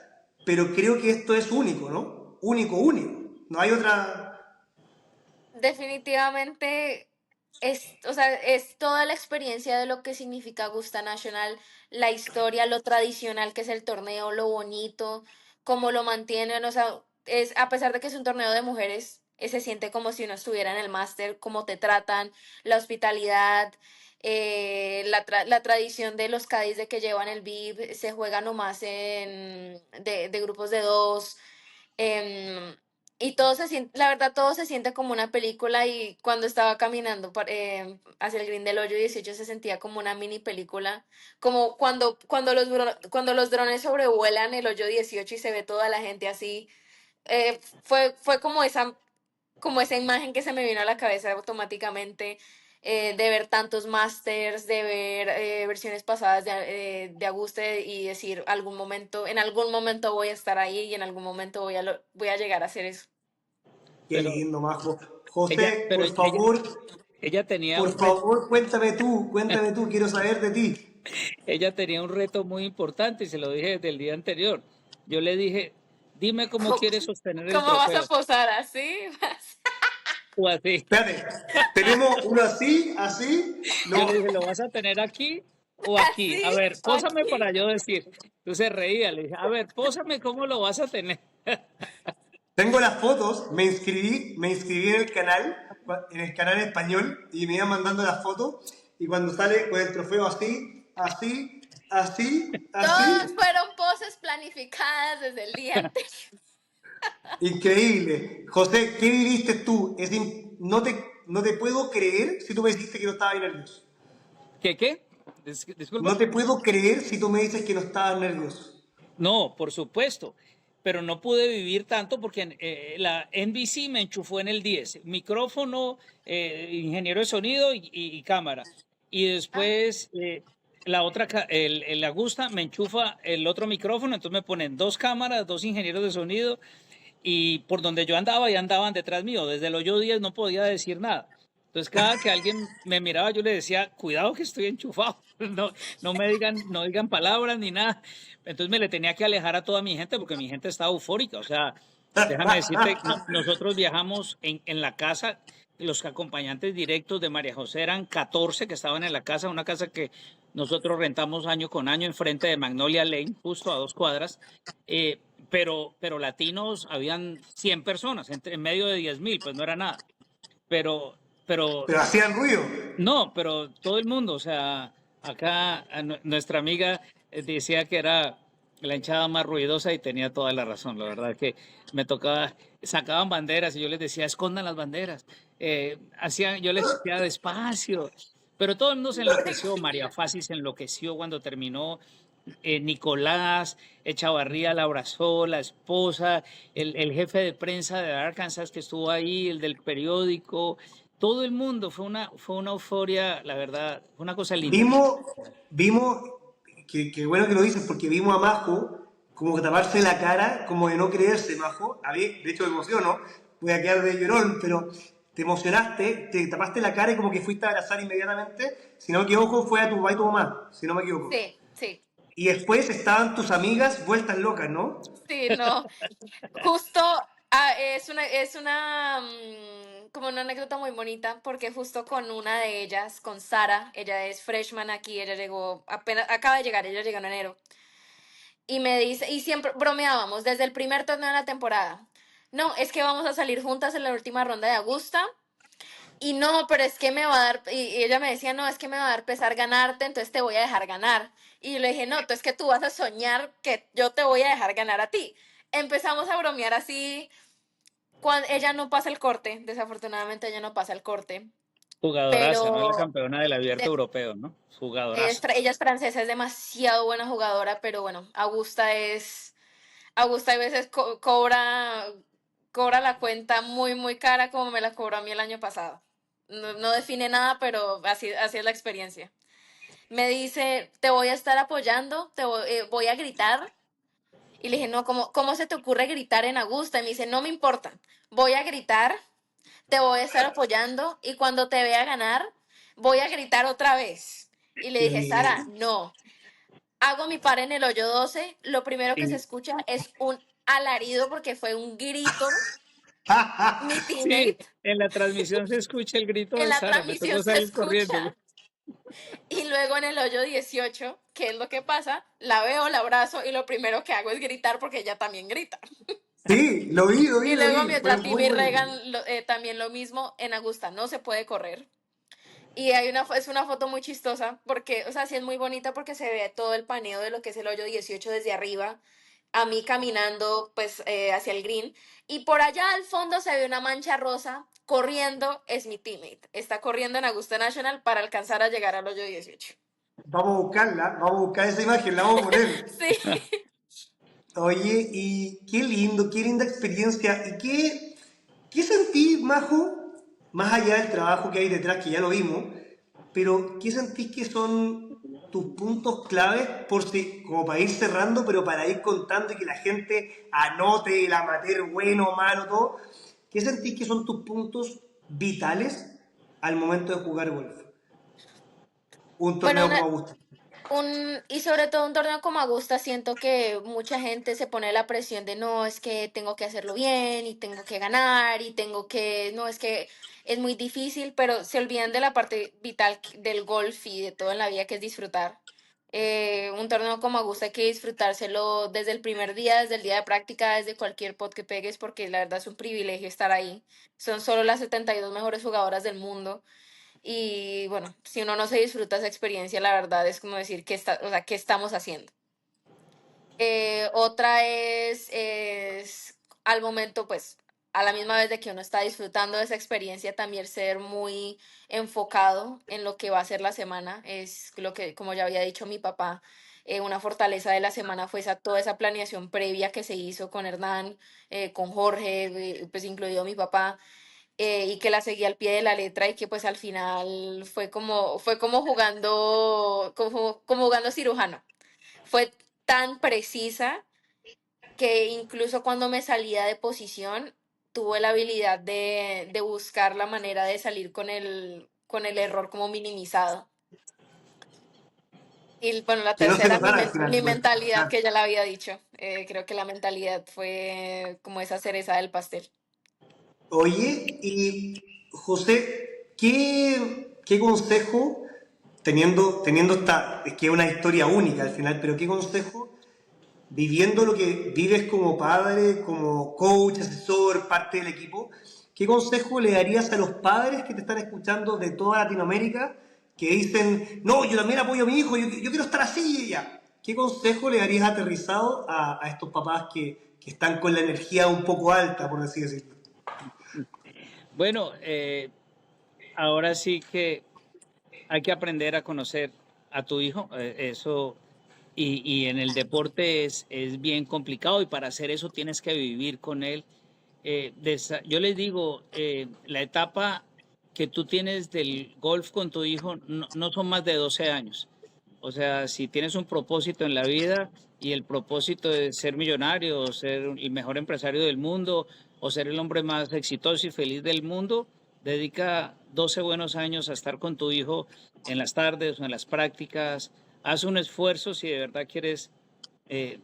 pero creo que esto es único, ¿no? Único, único. No hay otra. Definitivamente o sea, es toda la experiencia de lo que significa Augusta National, la historia, lo tradicional que es el torneo, lo bonito, cómo lo mantienen, o sea, a pesar de que es un torneo de mujeres, se siente como si uno estuviera en el máster, cómo te tratan, la hospitalidad, la tradición de los Cádiz de que llevan el VIP, se juega nomás de grupos de dos. em, Y todo se siente, la verdad, todo se siente como una película y cuando estaba caminando hacia el Green del Hoyo 18 se sentía como una mini película, como cuando los drones sobrevuelan el Hoyo 18 y se ve toda la gente así. Fue como esa imagen que se me vino a la cabeza automáticamente, de ver tantos masters, de ver versiones pasadas de Auguste y decir en algún momento voy a estar ahí y en algún momento voy a llegar a hacer eso. Qué Pero lindo, Majo. ella, José, pero ella tenía un por reto, favor, cuéntame tú, quiero saber de ti. ella tenía un reto muy importante y se lo dije desde el día anterior. Yo le dije, dime cómo ¿Cómo, quieres sostener el cómo vas a trofeo. posar así? O así. Espérate, tenemos uno así, así, Yo no. le dije, ¿lo vas a tener aquí o aquí? ¿Así A ver, o pósame aquí? para yo decir. Entonces reía, le dije, a ver, pósame cómo lo vas a tener. Tengo las fotos, me inscribí en el canal español, y me iban mandando las fotos, y cuando sale con el trofeo así, así, así, Todas así, fueron poses planificadas desde el día anterior. increíble. José, ¿qué viviste tú? No te puedo creer si tú me dijiste que no estabas nervioso. ¿Qué? Disculpa. No te puedo creer si tú me dices que no estabas nervioso. No, por supuesto, pero no pude vivir tanto porque la NBC me enchufó en el 10, micrófono, ingeniero de sonido y cámara. Y Ah, después el Agusta me enchufa el otro micrófono, entonces me ponen dos cámaras, dos ingenieros de sonido y por donde yo andaba ya andaban detrás mío. Desde el hoyo 10 no podía decir nada. Entonces cada que alguien me miraba yo le decía, cuidado que estoy enchufado, no digan palabras ni nada. Entonces me le tenía que alejar a toda mi gente porque mi gente estaba eufórica. O sea, déjame decirte, nosotros viajamos en la casa, los acompañantes directos de María José eran 14 que estaban en la casa, una casa que nosotros rentamos año con año enfrente de Magnolia Lane, justo a 2 cuadras. Eh, pero latinos habían 100 personas, en medio de 10.000, pues no era nada. Pero, pero Pero hacían ruido. no, pero todo el mundo, o sea, acá nuestra amiga decía que era la hinchada más ruidosa y tenía toda la razón. La verdad que me tocaba, sacaban banderas y yo les decía, escondan las banderas. Yo les decía despacio, pero todo el mundo se enloqueció. María Fácil se enloqueció cuando terminó. Nicolás Echavarría la abrazó, la esposa, el jefe de prensa de Arkansas que estuvo ahí, el del periódico, todo el mundo, fue una euforia, la verdad, fue una cosa linda. Vimos, vimos, que bueno que lo dices, porque vimos a Majo como que taparse la cara, como de no creerse, Majo. A mí, de hecho, me emociono, voy a quedar de llorón, pero te emocionaste, te tapaste la cara y como que fuiste a abrazar inmediatamente. Si no me equivoco, fue a tu papá y tu mamá, si no me equivoco. sí, sí, Y después estaban tus amigas vueltas locas, ¿no? sí, no. Justo como una anécdota muy bonita porque justo con una de ellas, con Sara, ella es freshman aquí, ella llegó apenas, acaba de llegar, ella llegó en enero. Y me dice, y siempre bromeábamos desde el primer torneo de la temporada. No, es que vamos a salir juntas en la última ronda de Augusta. Y no, pero es que me va a dar, y ella me decía, no, es que me va a dar pesar ganarte, entonces te voy a dejar ganar. Y yo le dije, no, tú es que tú vas a soñar que yo te voy a dejar ganar a ti. Empezamos a bromear así, cuando ella no pasa el corte, desafortunadamente ella no pasa el corte, Jugadoraza, ¿no? Es la pero campeona del abierto de- europeo, ¿no? Jugadoraza. ella es francesa, es demasiado buena jugadora, pero bueno, Augusta a veces cobra la cuenta muy, muy cara como me la cobró a mí el año pasado. No, no define nada, pero así es la experiencia. Me dice, te voy a estar apoyando, voy a gritar. Y le dije, no, ¿cómo se te ocurre gritar en Augusta? Y me dice, no me importa, voy a gritar, te voy a estar apoyando y cuando te vea ganar, voy a gritar otra vez. Y le dije, Sara, Y, no, hago mi par en el hoyo 12, lo primero que se Y, escucha es un alarido porque fue un grito, mi sí, teammate, en la transmisión se escucha el grito en de la Sara, me tocó transmisión se salir corriendo. escucha, y luego en el hoyo 18, ¿qué es lo que pasa? La veo, la abrazo y lo primero que hago es gritar porque ella también grita. sí, Y lo luego vi, mi fue otra muy teammate bonito. Regan también lo mismo en Augusta, no se puede correr. Y es una foto muy chistosa porque, o sea, sí es muy bonita porque se ve todo el paneo de lo que es el hoyo 18 desde arriba. a mí caminando pues hacia el green y por allá al fondo se ve una mancha rosa corriendo, es mi teammate. Está corriendo en Augusta National para alcanzar a llegar al hoyo 18. Vamos a buscarla, vamos a buscar esa imagen, la vamos a poner. Sí. Oye, y qué lindo, qué linda experiencia. ¿Y qué sentís, Majo, más allá del trabajo que hay detrás, que ya lo vimos, pero qué sentís que son tus puntos claves, por si, como para ir cerrando, pero para ir contando y que la gente anote el amateur bueno, malo, todo? ¿Qué sentís que son tus puntos vitales al momento de jugar golf? Un Bueno, torneo como Augusta. y sobre todo un torneo como Augusta, siento que mucha gente se pone la presión de no, es que tengo que hacerlo bien y tengo que ganar y tengo que, no, es que es muy difícil, pero se olvidan de la parte vital del golf y de todo en la vida que es disfrutar. Un torneo como Augusta hay que disfrutárselo desde el primer día, desde el día de práctica, desde cualquier pot que pegues, porque la verdad es un privilegio estar ahí. Son solo las 72 mejores jugadoras del mundo. Y bueno, si uno no se disfruta esa experiencia, la verdad es como decir que está, o sea, ¿qué estamos haciendo? Otra es al momento, pues, a la misma vez de que uno está disfrutando de esa experiencia, también ser muy enfocado en lo que va a ser la semana. Es lo que, como ya había dicho mi papá, una fortaleza de la semana fue toda esa planeación previa que se hizo con Hernán, con Jorge, pues incluido mi papá, y que la seguía al pie de la letra y que pues al final fue como jugando, como jugando cirujano. Fue tan precisa que incluso cuando me salía de posición, tuve la habilidad de buscar la manera de salir con el error como minimizado. Y bueno, la Que no se tercera, notara al final mi de cuentas. mentalidad, Claro. que ya la había dicho. Creo que la mentalidad fue como esa cereza del pastel. Oye, y José, ¿qué consejo, teniendo esta, es que es una historia única al final, pero qué consejo, viviendo lo que vives como padre, como coach, asesor, parte del equipo, qué consejo le darías a los padres que te están escuchando de toda Latinoamérica, que dicen, no, yo también apoyo a mi hijo, yo quiero estar así y ya? ¿Qué consejo le darías aterrizado a estos papás que están con la energía un poco alta, por así decirlo? Bueno, ahora sí que hay que aprender a conocer a tu hijo, eso, y en el deporte es bien complicado y para hacer eso tienes que vivir con él. Yo les digo, la etapa que tú tienes del golf con tu hijo no son más de 12 años. O sea, si tienes un propósito en la vida y el propósito de ser millonario o ser el mejor empresario del mundo o ser el hombre más exitoso y feliz del mundo, dedica 12 buenos años a estar con tu hijo en las tardes o en las prácticas. Haz un esfuerzo si de verdad quieres eh,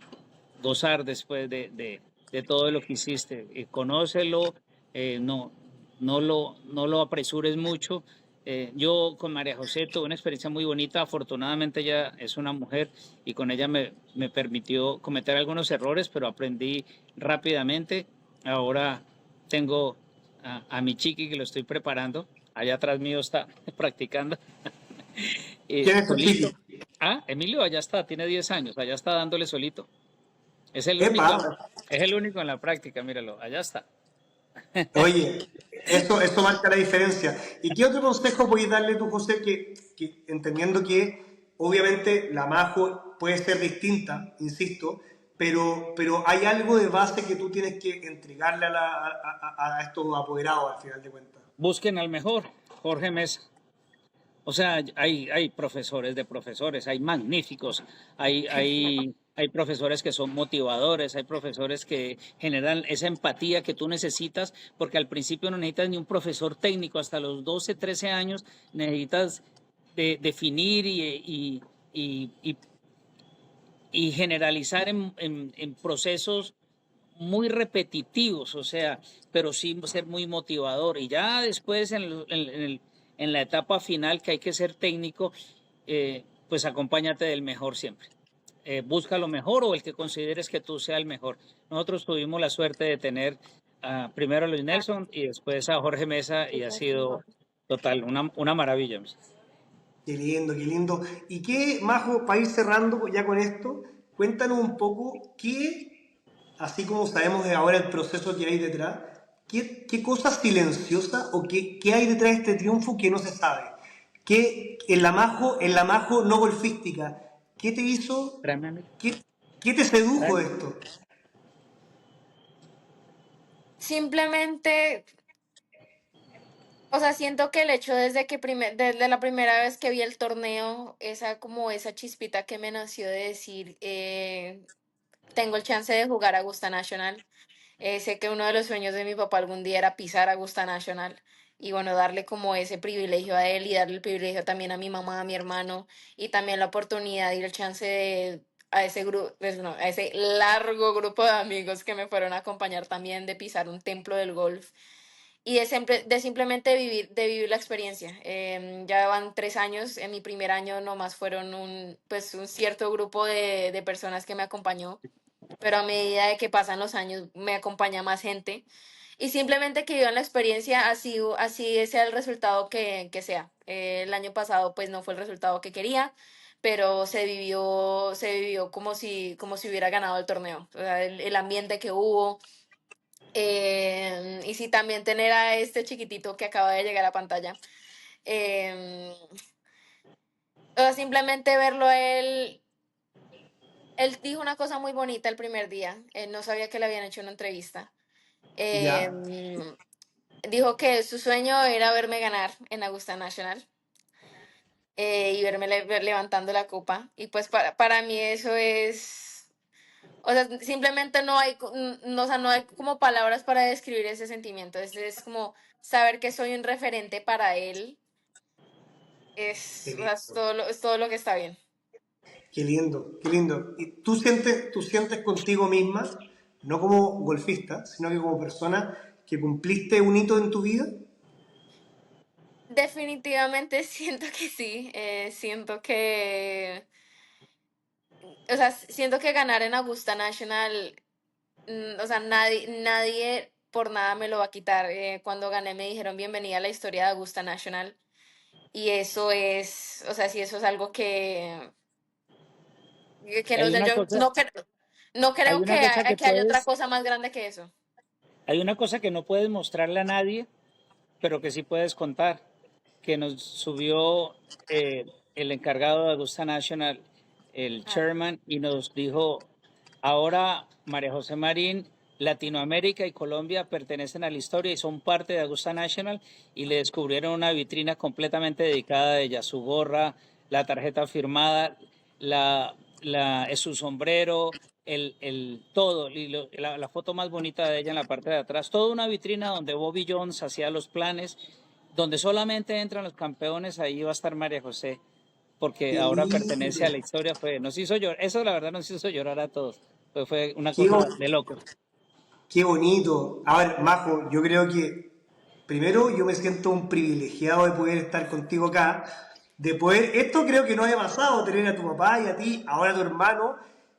gozar después de todo lo que hiciste. Conócelo, no, no lo apresures mucho. Yo con María José tuve una experiencia muy bonita. Afortunadamente ella es una mujer y con ella me permitió cometer algunos errores, pero aprendí rápidamente. Ahora tengo a mi chiqui que lo estoy preparando. Allá atrás mío está practicando ¿Quién es tu solito. chiqui? Ah, Emilio allá está, tiene 10 años, allá está dándole solito. Es el ¡Epa! único, es el único en la práctica, míralo, allá está. Oye, eso marca la diferencia. ¿Y qué otro consejo podéis darle tú, José, que entendiendo que obviamente la Majo puede ser distinta, insisto, pero hay algo de base que tú tienes que entregarle a estos apoderados al final de cuentas? Busquen al mejor, Jorge Mesa. O sea, hay profesores de profesores, hay magníficos, hay profesores que son motivadores, hay profesores que generan esa empatía que tú necesitas, porque al principio no necesitas ni un profesor técnico, hasta los 12, 13 años necesitas definir y generalizar en procesos muy repetitivos, o sea, pero sí ser muy motivador. Y ya después en la etapa final que hay que ser técnico, pues acompáñate del mejor siempre. Busca lo mejor o el que consideres que tú sea el mejor. Nosotros tuvimos la suerte de tener primero a Luis Nelson y después a Jorge Mesa y ha sido total, una maravilla. Qué lindo, qué lindo. Y qué, Majo, para ir cerrando ya con esto, cuéntanos un poco qué así como sabemos ahora el proceso que hay detrás, ¿qué cosa silenciosa o qué hay detrás de este triunfo que no se sabe? ¿Qué en la Majo no golfística? ¿Qué te hizo? Tráeme, amigo. ¿Qué, qué te sedujo de Tráeme. esto? Simplemente, o sea, siento que el hecho desde la primera vez que vi el torneo, esa chispita que me nació de decir, tengo el chance de jugar a Augusta National. Sé que uno de los sueños de mi papá algún día era pisar Augusta National y bueno, darle como ese privilegio a él y darle el privilegio también a mi mamá, a mi hermano y también la oportunidad y el chance a ese grupo, no, a ese largo grupo de amigos que me fueron a acompañar también de pisar un templo del golf y de simplemente de vivir la experiencia. Ya van 3 años, en mi primer año nomás fueron pues un cierto grupo de personas que me acompañó, pero a medida de que pasan los años me acompaña más gente y simplemente que vivan la experiencia así sea el resultado que sea. El año pasado pues no fue el resultado que quería, pero se vivió como si hubiera ganado el torneo. O sea, el ambiente que hubo. Y sí, también tener a este chiquitito que acaba de llegar a pantalla. eh, o sea, simplemente verlo a él. Él dijo una cosa muy bonita el primer día. Él no sabía que le habían hecho una entrevista. ¿Ya? Em, Dijo que su sueño era verme ganar en Augusta National, y verme levantando la copa. Y pues para mí eso es, o sea, simplemente no, o sea, no hay como palabras para describir ese sentimiento. Es como saber que soy un referente para él. Qué O sea, lindo, es todo lo que está bien. qué lindo, qué lindo. ¿Y tú sientes contigo misma, no como golfista, sino que como persona, que cumpliste un hito en tu vida? Definitivamente siento que sí. Siento que, o sea, siento que ganar en Augusta National, o sea, nadie por nada me lo va a quitar. Cuando gané me dijeron bienvenida a la historia de Augusta National. Y eso es, o sea, sí, eso es algo que no Hay sé, una yo cosa, no hay creo una cosa que que haya otra puedes, cosa más grande que eso. hay una cosa que no puedes mostrarle a nadie, pero que sí puedes contar, que nos subió el encargado de Augusta National, el Ah, chairman, y nos dijo, ahora María José Marín, Latinoamérica y Colombia pertenecen a la historia y son parte de Augusta National, y le descubrieron una vitrina completamente dedicada a ella, su gorra, la tarjeta firmada, su sombrero, todo, y la foto más bonita de ella en la parte de atrás, toda una vitrina donde Bobby Jones hacía los planes, donde solamente entran los campeones, ahí va a estar María José, porque Qué ahora lindo, pertenece a la historia, nos hizo llorar, eso la verdad nos hizo llorar a todos, fue una qué, cosa de locos. qué bonito. A ver, Majo, yo creo que primero yo me siento un privilegiado de poder estar contigo acá, de poder, esto creo que no haya pasado, tener a tu papá y a ti, ahora a tu hermano.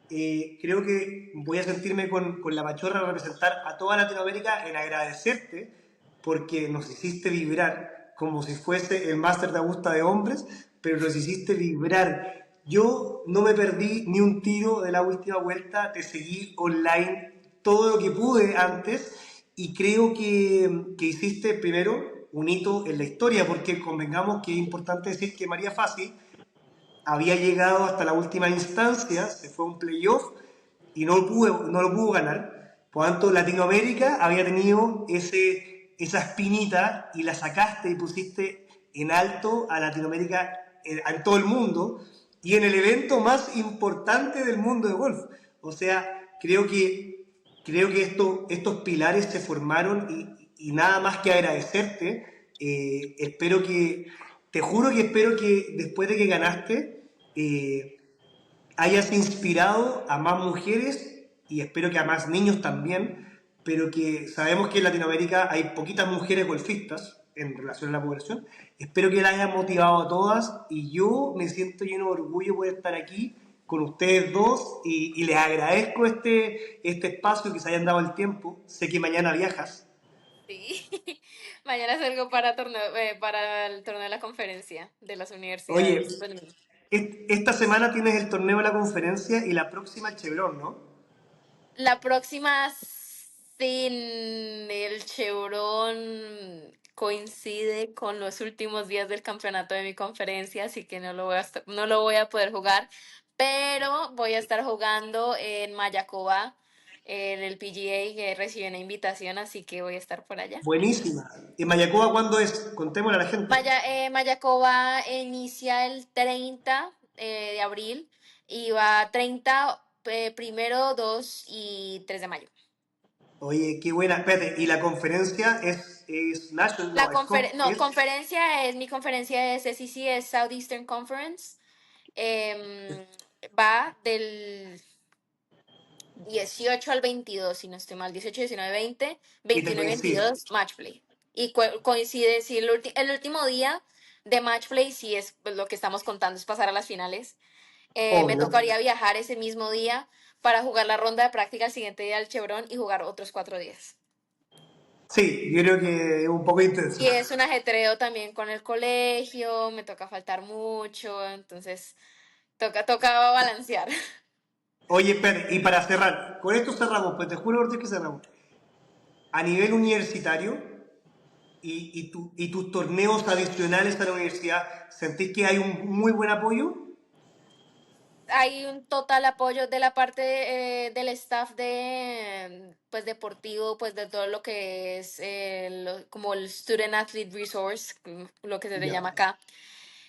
Creo que voy a sentirme con la machorra de representar a toda Latinoamérica en agradecerte porque nos hiciste vibrar como si fuese el Máster de Augusta de hombres, pero nos hiciste vibrar. Yo no me perdí ni un tiro de la última vuelta, te seguí online todo lo que pude antes y creo que hiciste primero un hito en la historia, porque convengamos que es importante decir que María Fassi había llegado hasta la última instancia, se fue a un playoff y no lo pudo ganar. Por lo tanto, Latinoamérica había tenido esa espinita y la sacaste y pusiste en alto a Latinoamérica en todo el mundo y en el evento más importante del mundo de golf. O sea, creo que estos pilares se formaron y nada más que agradecerte. Espero que, te juro que espero que después de que ganaste, hayas inspirado a más mujeres y espero que a más niños también, pero que sabemos que en Latinoamérica hay poquitas mujeres golfistas en relación a la población. Espero que las hayas motivado a todas y yo me siento lleno de orgullo por estar aquí con ustedes dos y les agradezco este espacio que se hayan dado el tiempo. Sé que mañana viajas. Sí. Mañana salgo para el torneo de la conferencia de las Oye, universidades. Bueno, esta semana tienes el torneo de la conferencia y la próxima el Chevron, ¿no? La próxima, sin el Chevron, coincide con los últimos días del campeonato de mi conferencia, así que no lo voy a poder jugar, pero voy a estar jugando en Mayacoba, en el PGA, que recibí una invitación, así que voy a estar por allá. Buenísima. ¿Y Mayacoba cuándo es? Contémosle a la gente. Mayacoba inicia el 30 de abril y va 30, primero, 2 y 3 de mayo. Oye, qué buena. Espérate, ¿y la conferencia es National? No, Mi conferencia es SEC, es Southeastern Conference. Em, Va del 18 al 22, si no estoy mal, 18, 19, 20, Y te 21 y coincide. 22, match play. Y coincide, sí, el último día de match play, sí es pues, lo que estamos contando, es pasar a las finales. Me Obvio. tocaría viajar ese mismo día para jugar la ronda de práctica el siguiente día al Chevron y jugar otros 4 días. Sí, yo creo que es un poco intenso. Y es un ajetreo también con el colegio, me toca faltar mucho, entonces toca balancear. Oye, espérate, y para cerrar, con esto cerramos, pues te juro por Dios que cerramos. A nivel universitario y tus torneos adicionales a la universidad, ¿sentís que hay un muy buen apoyo? Hay un total apoyo de la parte del staff de pues deportivo, pues de todo lo que es como el Student Athlete Resource, lo que se le Ya. llama acá.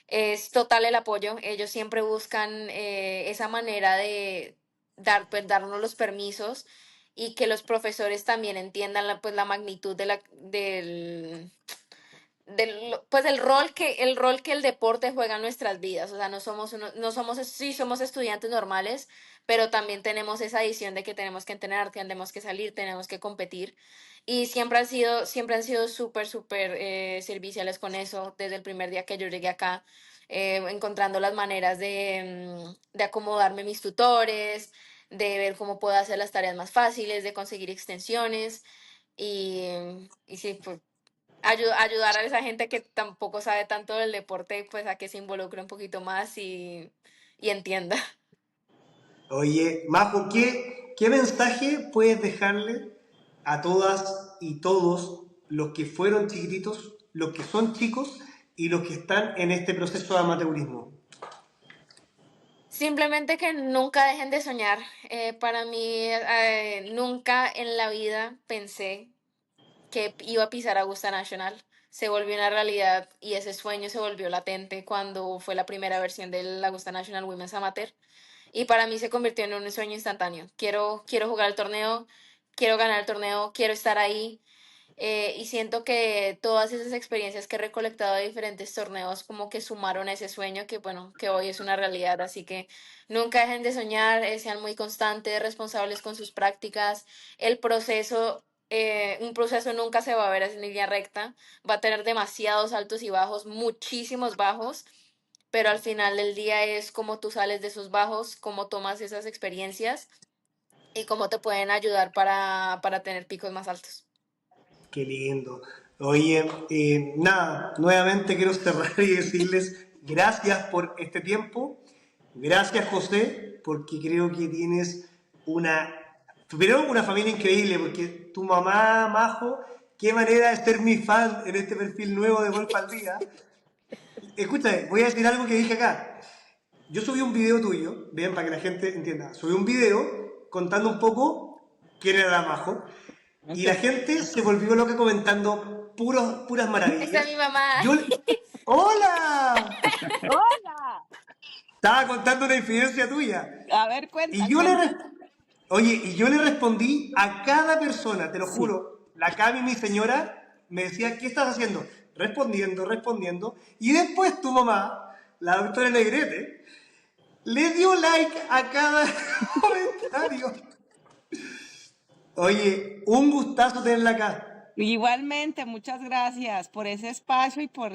Es total el apoyo. Ellos siempre buscan esa manera de darnos los permisos y que los profesores también entiendan pues la magnitud pues el rol que el deporte juega en nuestras vidas. O sea, sí somos estudiantes normales, pero también tenemos esa visión de que tenemos que entrenar, tenemos que salir, tenemos que competir. Y siempre han sido súper serviciales con eso desde el primer día que yo llegué acá, encontrando las maneras de acomodarme mis tutores, de ver cómo puedo hacer las tareas más fáciles, de conseguir extensiones. Y sí, pues ayudar a esa gente que tampoco sabe tanto del deporte, pues a que se involucre un poquito más y entienda. Oye, Majo, ¿qué mensaje puedes dejarle a todas y todos los que fueron chiquititos, los que son chicos y los que están en este proceso de amateurismo? Simplemente que nunca dejen de soñar. Para mí, nunca en la vida pensé que iba a pisar Augusta National. Se volvió una realidad y ese sueño se volvió latente cuando fue la primera versión del Augusta National Women's Amateur. Y para mí se convirtió en un sueño instantáneo. Quiero jugar el torneo, quiero ganar el torneo, quiero estar ahí. Y siento que todas esas experiencias que he recolectado de diferentes torneos como que sumaron a ese sueño que, bueno, que hoy es una realidad. Así que nunca dejen de soñar, sean muy constantes, responsables con sus prácticas. Un proceso nunca se va a ver en línea recta. Va a tener demasiados altos y bajos, muchísimos bajos, pero al final del día es cómo tú sales de esos bajos, cómo tomas esas experiencias y cómo te pueden ayudar para tener picos más altos. Qué lindo. Oye, nada, nuevamente quiero cerrar y decirles gracias por este tiempo. Gracias, José, porque creo que tienes primero una familia increíble, porque tu mamá, Majo, qué manera de ser mi fan en este perfil nuevo de Golf al Día. Escúchame, voy a decir algo que dije acá. Yo subí un video tuyo, bien, para que la gente entienda. Subí un video contando un poco quién era la Majo. Y la gente se volvió loca comentando puras Esta es maravillas. mi mamá. Yo, ¡Hola! Hola, Estaba contando una infidencia tuya. a ver, Y cuenta, yo le, cuenta. res- Oye, y yo le respondí a cada persona, te lo Sí. juro. La Cami, mi señora, me decía, ¿qué estás haciendo? Respondiendo. Y después tu mamá, la doctora Negrete, le dio like a cada comentario. Oye, un gustazo tenerla acá. Igualmente, muchas gracias por ese espacio y por,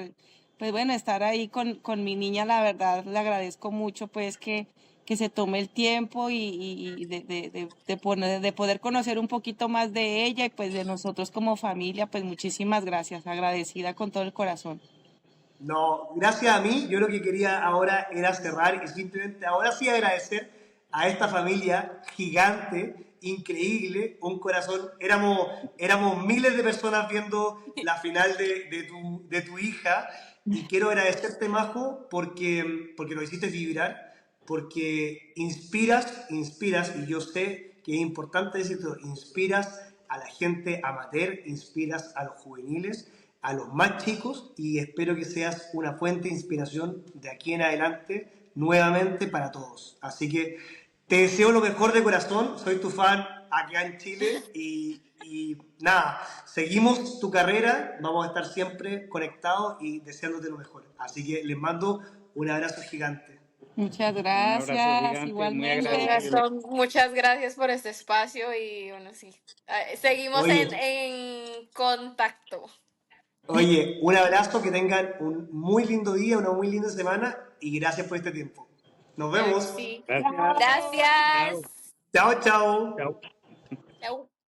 pues bueno, estar ahí con mi niña, la verdad, le agradezco mucho, pues, que se tome el tiempo y de poder conocer un poquito más de ella y pues de nosotros como familia, pues muchísimas gracias, agradecida con todo el corazón. No, gracias a mí, yo lo que quería ahora era cerrar y simplemente ahora sí agradecer a esta familia gigante, increíble, un corazón. Éramos miles de personas viendo la final de tu hija y quiero agradecerte, Majo, porque nos hiciste vibrar, porque inspiras, y yo sé que es importante decirlo, inspiras a la gente amateur, inspiras a los juveniles, a los más chicos y espero que seas una fuente de inspiración de aquí en adelante nuevamente para todos. Así que te deseo lo mejor de corazón, soy tu fan acá en Chile y nada, seguimos tu carrera, vamos a estar siempre conectados y deseándote lo mejor. Así que les mando un abrazo gigante. Muchas Un abrazo gracias, gigante, muy igualmente. agradecido. Gastón, muchas gracias por este espacio y bueno, sí. Seguimos Oye. en contacto. Oye, un abrazo, que tengan un muy lindo día, una muy linda semana y gracias por este tiempo. Nos vemos. Sí. Gracias. Gracias. Chao, chao. Chao. Chau.